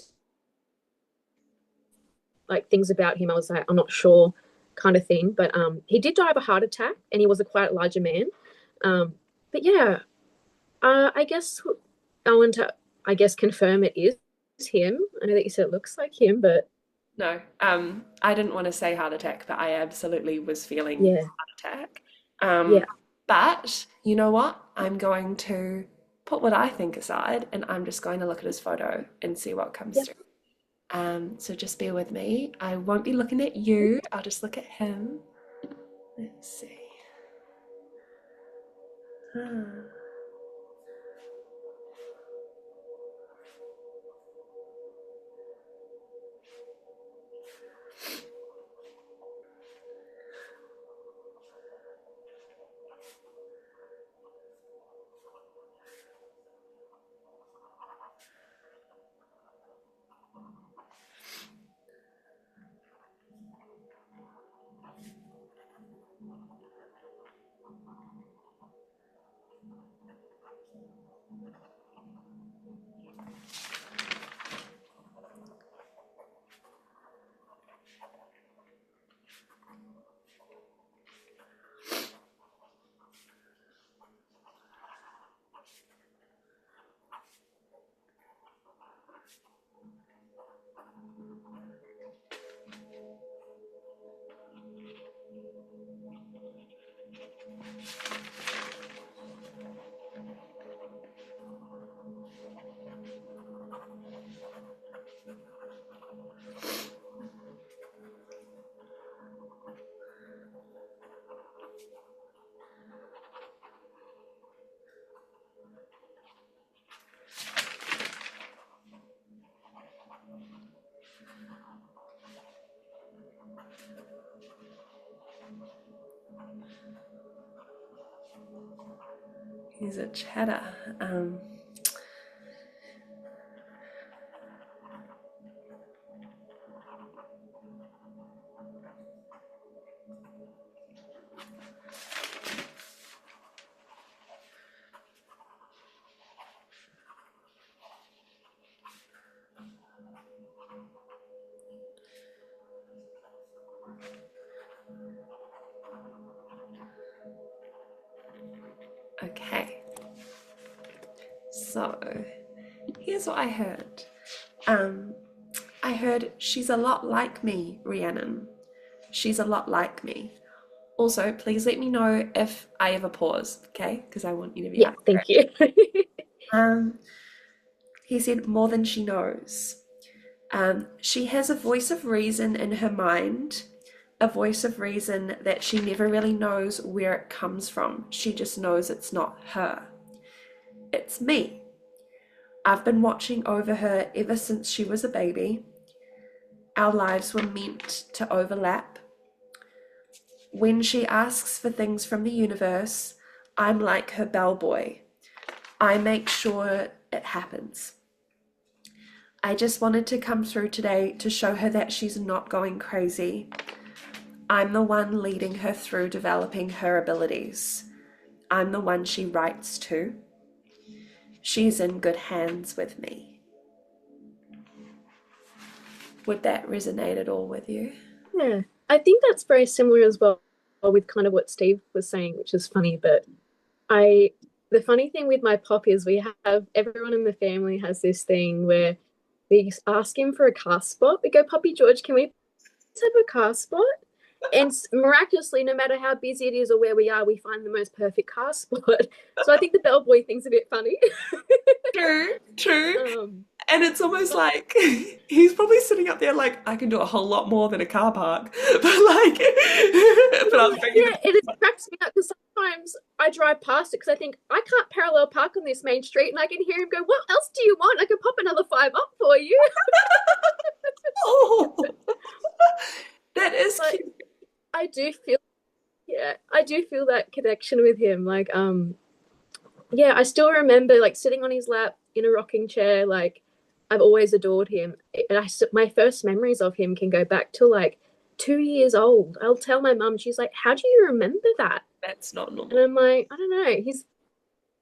like things about him, I was like, I'm not sure, kind of thing. But he did die of a heart attack, and he was a quite larger man. But yeah, I guess I want to, I guess, confirm it is him. I know that you said it looks like him, but No, I didn't want to say heart attack, but I absolutely was feeling yeah, heart attack. Um, yeah, but you know what? I'm going to put what I think aside, and I'm just going to look at his photo and see what comes yeah. through. So just bear with me. I won't be looking at you. I'll just look at him. Let's see. Hmm. He's a chatter. Um, okay. So here's what I heard. Um, I heard she's a lot like me, Rhiannon. She's a lot like me. Also, please let me know if I ever pause, okay? Because I want you to be Yeah, accurate. thank you. Um, he said more than she knows. She has a voice of reason in her mind, a voice of reason that she never really knows where it comes from. She just knows it's not her. It's me. I've been watching over her ever since she was a baby. Our lives were meant to overlap. When she asks for things from the universe, I'm like her bellboy. I make sure it happens. I just wanted to come through today to show her that she's not going crazy. I'm the one leading her through developing her abilities. I'm the one she writes to. She's in good hands with me. Would that resonate at all with you? Yeah, I think that's very similar as well with kind of what Steve was saying, which is funny. But the funny thing with my pop is we have everyone in the family has this thing where we ask him for a car spot. We go, Poppy George, can we have a car spot? And miraculously, no matter how busy it is or where we are, we find the most perfect car spot. So I think the bellboy thing's a bit funny. True. And it's almost like he's probably sitting up there like, I can do a whole lot more than a car park. But like, it cracks me up because sometimes I drive past it because I think I can't parallel park on this main street, and I can hear him go, "What else do you want? I can pop another 5 up for you." Oh, that is cute. I do feel that connection with him. Like, yeah, I still remember like sitting on his lap in a rocking chair. Like, I've always adored him. And my first memories of him can go back to like 2 years old. I'll tell my mum, she's like, "How do you remember that?" That's not normal. And I'm like, I don't know.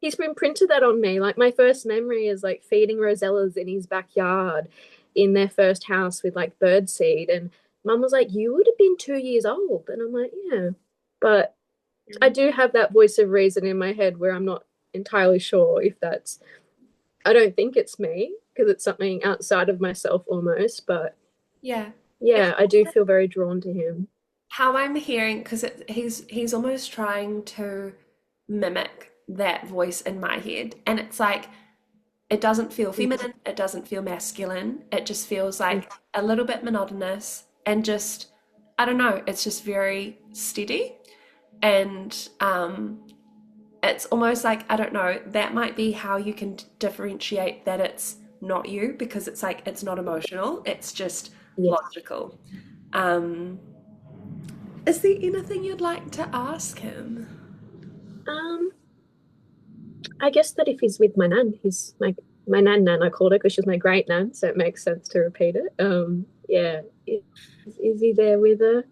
He's imprinted that on me. Like, my first memory is like feeding rosellas in his backyard in their first house with like bird seed. And mum was like, "You would have been 2 years old." And I'm like, yeah. But I do have that voice of reason in my head where I'm not entirely sure if that's, I don't think it's me because it's something outside of myself almost. But yeah, I do feel very drawn to him. How I'm hearing, because he's almost trying to mimic that voice in my head, and it's like it doesn't feel feminine, it doesn't feel masculine, it just feels like a little bit monotonous and just, I don't know, it's just very steady. And it's almost like, I don't know, that might be how you can differentiate that it's not you, because it's like it's not emotional, it's just logical. Is there anything you'd like to ask him? I guess that if he's with my nan, he's my nan, I called her because she's my great nan, so it makes sense to repeat it. Yeah, is he there with her?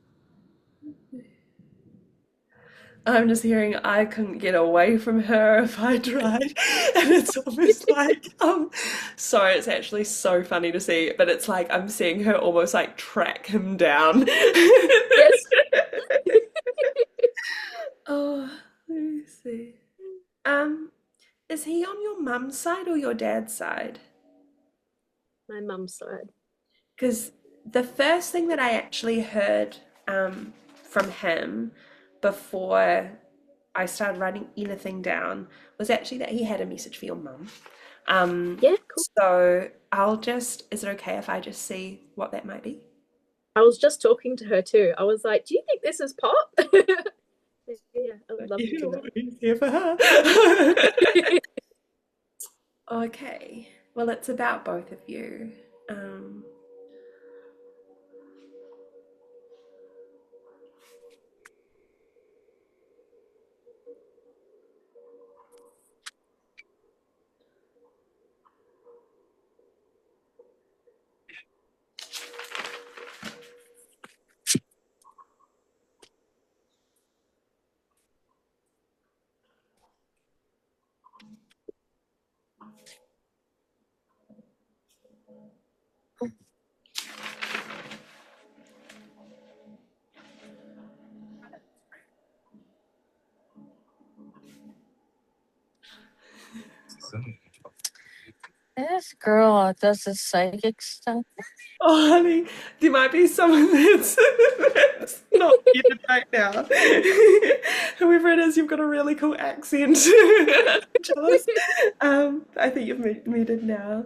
I'm just hearing I couldn't get away from her if I tried. And it's almost like, sorry, it's actually so funny to see, but it's like I'm seeing her almost like track him down. Yes. Oh, let me see. Is he on your mum's side or your dad's side? My mum's side. Because the first thing that I actually heard from him before I started writing anything down was actually that he had a message for your mum. Yeah, cool. So is it okay if I just see what that might be? I was just talking to her too. I was like, "Do you think this is pop?" Yeah, I would love to do that. He's here for her. Okay, well, it's about both of you. This girl does the psychic stuff. Oh, honey, there might be someone that's not muted right now. Whoever it is, you've got a really cool accent. I'm jealous. I think you've muted now.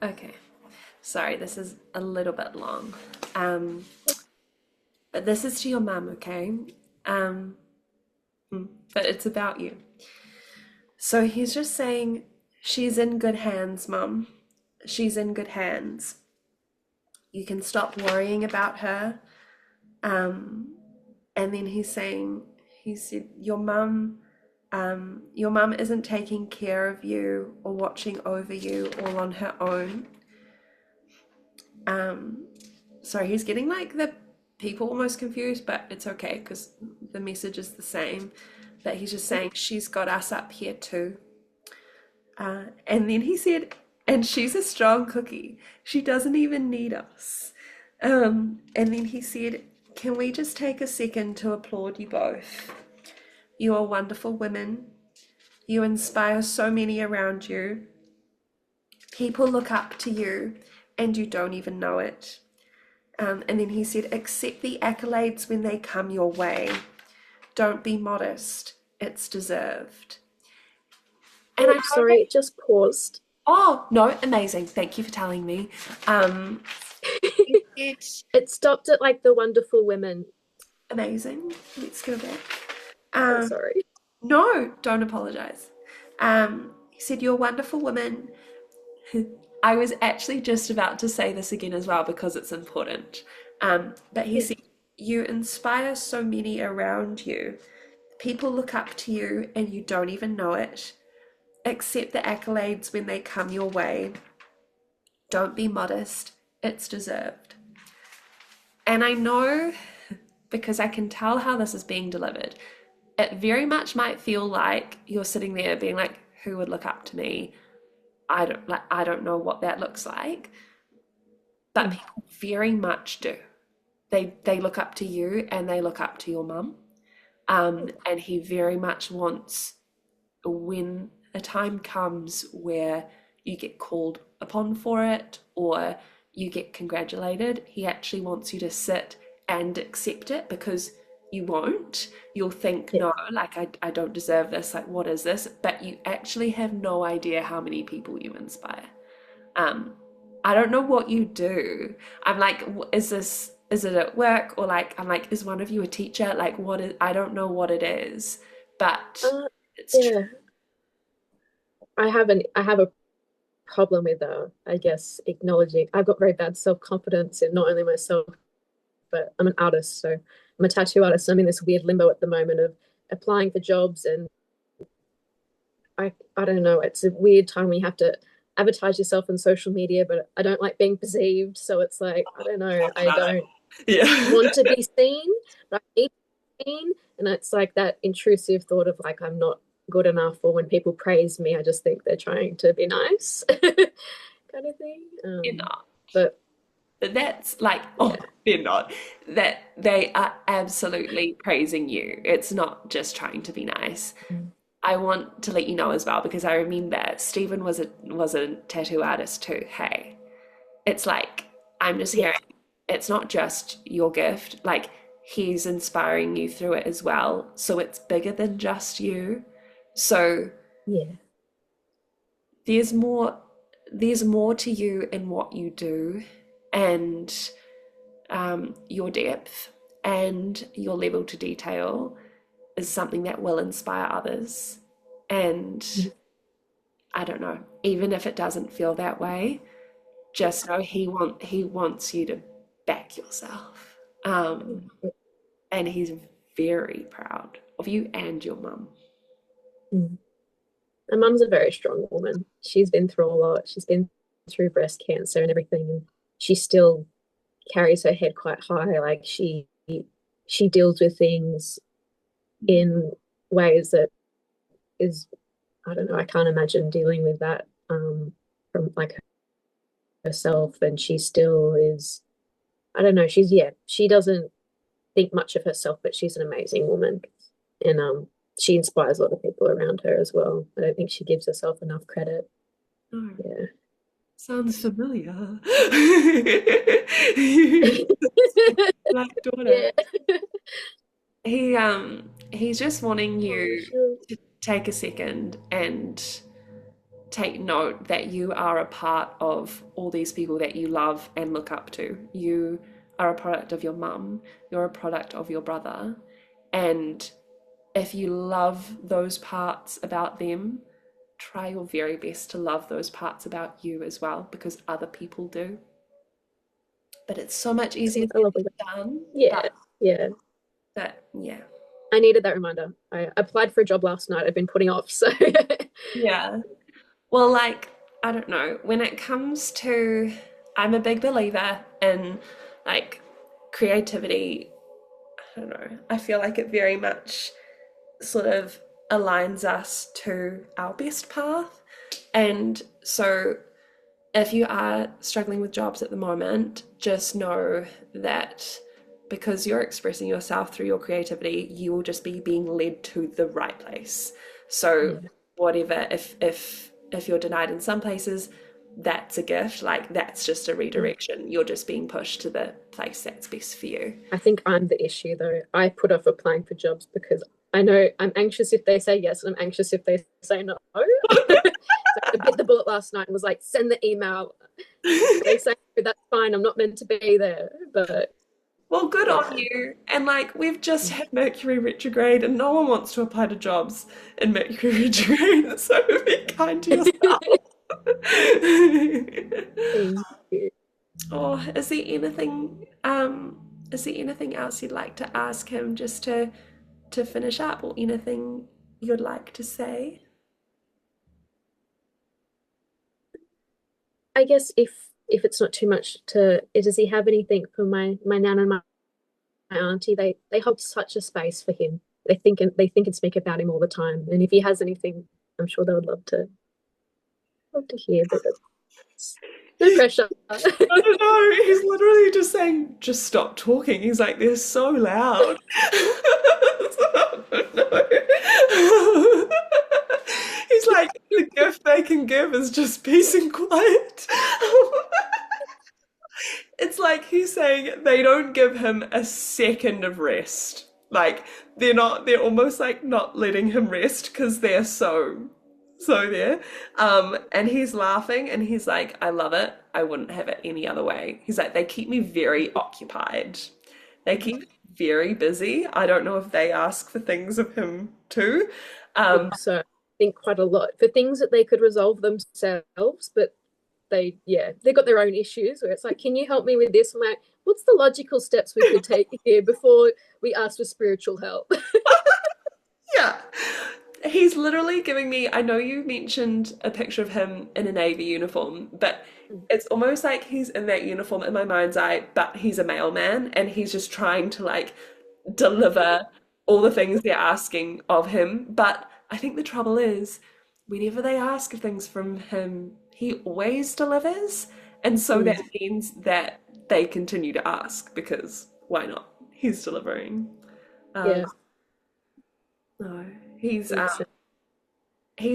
Okay. Sorry, this is a little bit long. Um, but this is to your mum, okay? Um, but it's about you. So he's just saying, she's in good hands, mum. She's in good hands. You can stop worrying about her. And then he's saying, he said, your mum isn't taking care of you or watching over you all on her own. Sorry, he's getting like the people almost confused, but it's okay because the message is the same. But he's just saying, she's got us up here too. And then he said, and she's a strong cookie. She doesn't even need us. And then he said, can we just take a second to applaud you both? You are wonderful women. You inspire so many around you. People look up to you and you don't even know it. And then he said, accept the accolades when they come your way. Don't be modest. It's deserved. And I Sorry, it just paused. Oh, no, amazing. Thank you for telling me. It stopped at like the wonderful women. Amazing. Let's go back. I'm sorry. No, don't apologize. He said, you're a wonderful woman. I was actually just about to say this again as well because it's important. But he said, you inspire so many around you. People look up to you and you don't even know it. Accept the accolades when they come your way. Don't be modest. It's deserved. And I know, because I can tell how this is being delivered, it very much might feel like you're sitting there being like, who would look up to me? I don't know what that looks like. But people very much do. They look up to you and they look up to your mum. And he very much wants, when a time comes where you get called upon for it or you get congratulated, he actually wants you to sit and accept it, because you won't. You'll think, no, like I don't deserve this, like what is this? But you actually have no idea how many people you inspire. I don't know what you do. I'm like, is it at work, or like, I'm like, is one of you a teacher? Like, what is, I don't know what it is, but it's true. I have a problem with I guess acknowledging I've got very bad self-confidence in not only myself, but I'm an artist, so I'm a tattoo artist. So I'm in this weird limbo at the moment of applying for jobs, and I don't know, it's a weird time when you have to advertise yourself on social media, but I don't like being perceived, so it's like, I don't know, I don't want to be seen, but I need to be seen, and it's like that intrusive thought of like I'm not good enough, or when people praise me, I just think they're trying to be nice kind of thing. They're not. But that's like, oh, they're not. That they are absolutely praising you. It's not just trying to be nice. I want to let you know as well, because I remember Stephen was a tattoo artist too. Hey, it's like, I'm just hearing, it's not just your gift, like he's inspiring you through it as well. So it's bigger than just you. So there's more to you in what you do, and your depth and your level to detail is something that will inspire others. And I don't know, even if it doesn't feel that way, just know he wants you to back yourself. And he's very proud of you and your mum. My mum's a very strong woman. She's been through a lot. She's been through breast cancer and everything, and she still carries her head quite high. Like she deals with things in ways that is, I don't know, I can't imagine dealing with that from like herself. And she still is, I don't know, she doesn't think much of herself, but she's an amazing woman, and she inspires a lot of people around her as well. I don't think she gives herself enough credit. Sounds familiar. Black daughter. He's just wanting you to take a second and take note that you are a part of all these people that you love and look up to. You are a product of your mum, you're a product of your brother, and if you love those parts about them, try your very best to love those parts about you as well, because other people do. But it's so much easier I love said that. than done. Yeah, yeah. But yeah. I needed that reminder. I applied for a job last night I've been putting off, so Yeah. Well, like, I don't know, when it comes to, I'm a big believer in like creativity. I don't know, I feel like it very much sort of aligns us to our best path. And so if you are struggling with jobs at the moment, just know that because you're expressing yourself through your creativity, you will just be being led to the right place. So yeah. whatever, if you're denied in some places, that's a gift. Like that's just a redirection. You're just being pushed to the place that's best for you. I think I'm the issue though. I put off applying for jobs because I know I'm anxious if they say yes and I'm anxious if they say no. So I bit the bullet last night and was like, send the email. They say that's fine, I'm not meant to be there. But Well, good yeah. on you. And like we've just had Mercury retrograde and no one wants to apply to jobs in Mercury retrograde, so be kind to yourself. Thank you. Oh, is there anything else you'd like to ask him just to finish up, or anything you'd like to say? I guess if it's not too much to, does he have anything for my nan and my auntie? They hold such a space for him. They think and speak about him all the time. And if he has anything, I'm sure they would love to hear. But that's no pressure. I don't know. He's literally just saying, just stop talking. He's like, they're so loud. I don't know. He's like, the gift they can give is just peace and quiet. It's like he's saying they don't give him a second of rest. Like they're almost like not letting him rest because they're so there. And he's laughing and he's like, I love it. I wouldn't have it any other way. He's like, they keep me very occupied. They keep very busy. I don't know if they ask for things of him too. So I think quite a lot for things that they could resolve themselves, but they've got their own issues where it's like, can you help me with this? I'm like, what's the logical steps we could take here before we ask for spiritual help? Yeah. He's literally giving me, I know you mentioned a picture of him in a navy uniform, but it's almost like he's in that uniform in my mind's eye, but he's a mailman and he's just trying to like deliver all the things they're asking of him. But I think the trouble is, whenever they ask things from him, he always delivers. And so that means that they continue to ask because why not? He's delivering. Yeah. No, he's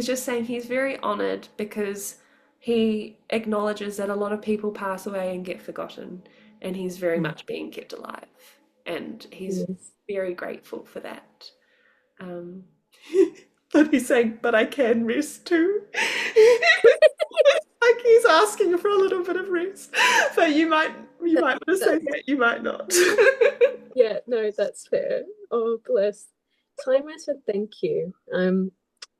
just saying he's very honored because he acknowledges that a lot of people pass away and get forgotten, and he's very much being kept alive, and he's very grateful for that. But he's saying, but I can rest too. Like he's asking for a little bit of rest. So you might want to say that, you might not. Yeah, no, that's fair. Oh, bless. Tell him I said thank you.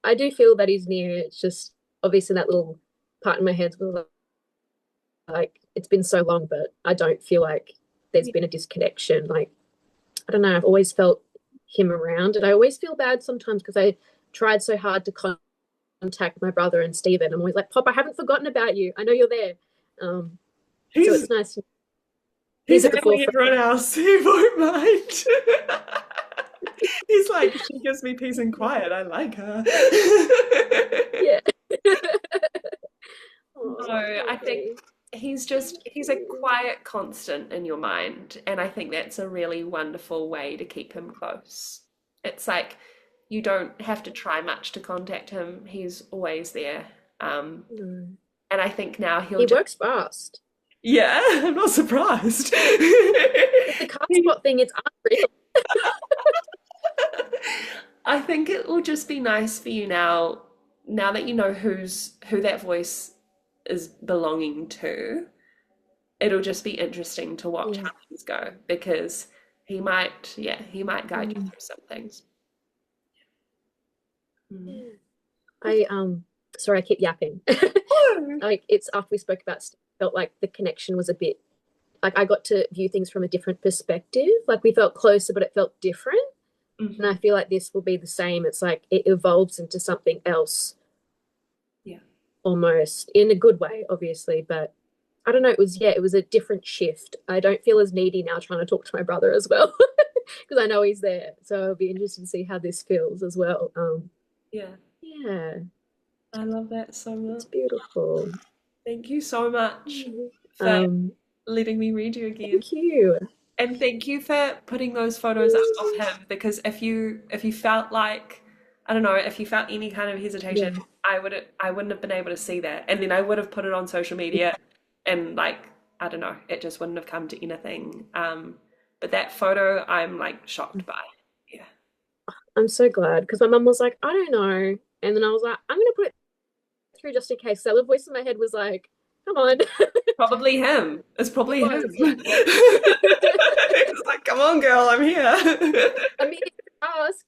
I do feel that he's near. It's just obviously that little part in my head was like it's been so long, but I don't feel like there's been a disconnection. Like, I don't know, I've always felt him around, and I always feel bad sometimes because I tried so hard to contact my brother and Stephen. I'm always like, Pop, I haven't forgotten about you. I know you're there. So it's nice. He's at the forefront. Everyone else, he won't mind. He's like, she gives me peace and quiet. I like her. Yeah. No, I think he's a quiet constant in your mind, and I think that's a really wonderful way to keep him close. It's like you don't have to try much to contact him. He's always there. And I think now he works fast. Yeah, I'm not surprised. The car spot thing, it's unreal. I think it will just be nice for you now now that you know who that voice is belonging to, it'll just be interesting to watch Yeah. how things go, because he might guide you Mm. through some things. Mm. I sorry, I keep yapping. Oh, Like it's after we spoke about stuff, felt like the connection was a bit like I got to view things from a different perspective. Like we felt closer, but it felt different. And I mhm. feel like this will be the same. It's like it evolves into something else Yeah. almost in a good way, obviously, but I don't know. It was a different shift. I don't feel as needy now trying to talk to my brother as well because I know he's there. So it'll be interesting to see how this feels as well. Yeah. Yeah, I love that so much. it's beautiful. Thank you so much for Um, letting me read you again. thank you. And thank you for putting those photos up of him, because if you felt like, I don't know, if you felt any kind of hesitation, Yeah. I wouldn't have been able to see that. And then I would have put it on social media, and like, I don't know, it just wouldn't have come to anything. But that photo I'm like shocked by. Yeah. I'm so glad because my mum was like, I don't know. And then I was like, I'm gonna put it through just in case. So the voice in my head was like, come on. Probably him. It's It probably him. was, yeah. It's like, come on, girl, I'm here. I mean, ask.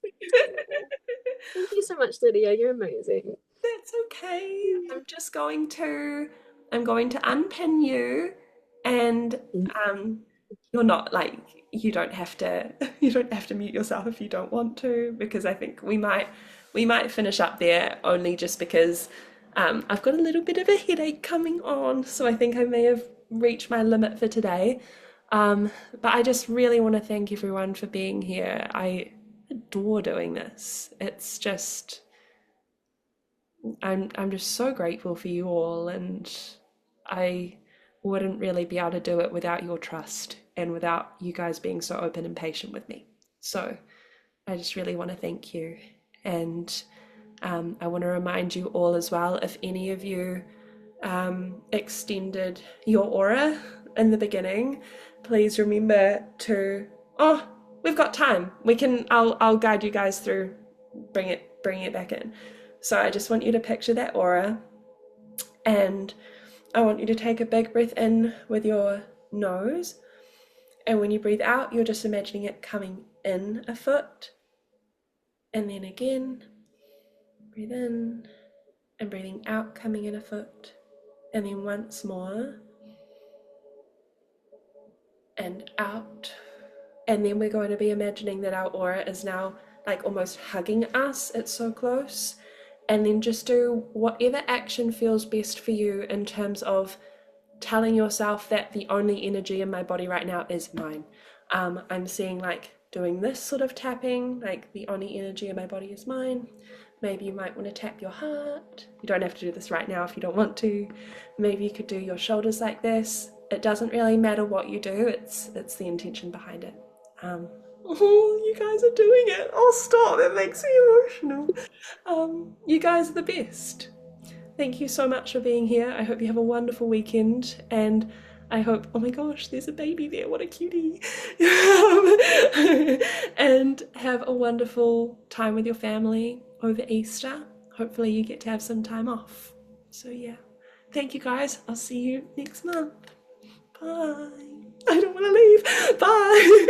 Thank you so much, Lydia. You're amazing. That's okay. I'm going to unpin you, and you're not like, you don't have to you don't have to mute yourself if you don't want to, because I think we might finish up there, only just because I've got a little bit of a headache coming on, so I think I may have reached my limit for today. But I just really want to thank everyone for being here. I adore doing this. It's just I'm just so grateful for you all, and I wouldn't really be able to do it without your trust and without you guys being so open and patient with me. So I just really want to thank you. And I want to remind you all as well, if any of you extended your aura in the beginning, please remember to, oh, we've got time. I'll guide you guys through bringing it back in. So I just want you to picture that aura, and I want you to take a big breath in with your nose, and when you breathe out, you're just imagining it coming in a foot, and then again, breathe in, and breathing out, coming in a foot, and then once more, and out. And then we're going to be imagining that our aura is now like almost hugging us, it's so close. And then just do whatever action feels best for you in terms of telling yourself that the only energy in my body right now is mine. I'm seeing like doing this sort of tapping, like the only energy in my body is mine. Maybe you might want to tap your heart. You don't have to do this right now if you don't want to. Maybe you could do your shoulders like this. It doesn't really matter what you do, it's the intention behind it. Oh, you guys are doing it. Oh, stop, it makes me emotional. You guys are the best. Thank you so much for being here. I hope you have a wonderful weekend, and I hope, oh my gosh, there's a baby there, what a cutie. And have a wonderful time with your family over Easter. Hopefully you get to have some time off. So yeah, thank you guys. I'll see you next month. Bye. I don't want to leave. Bye.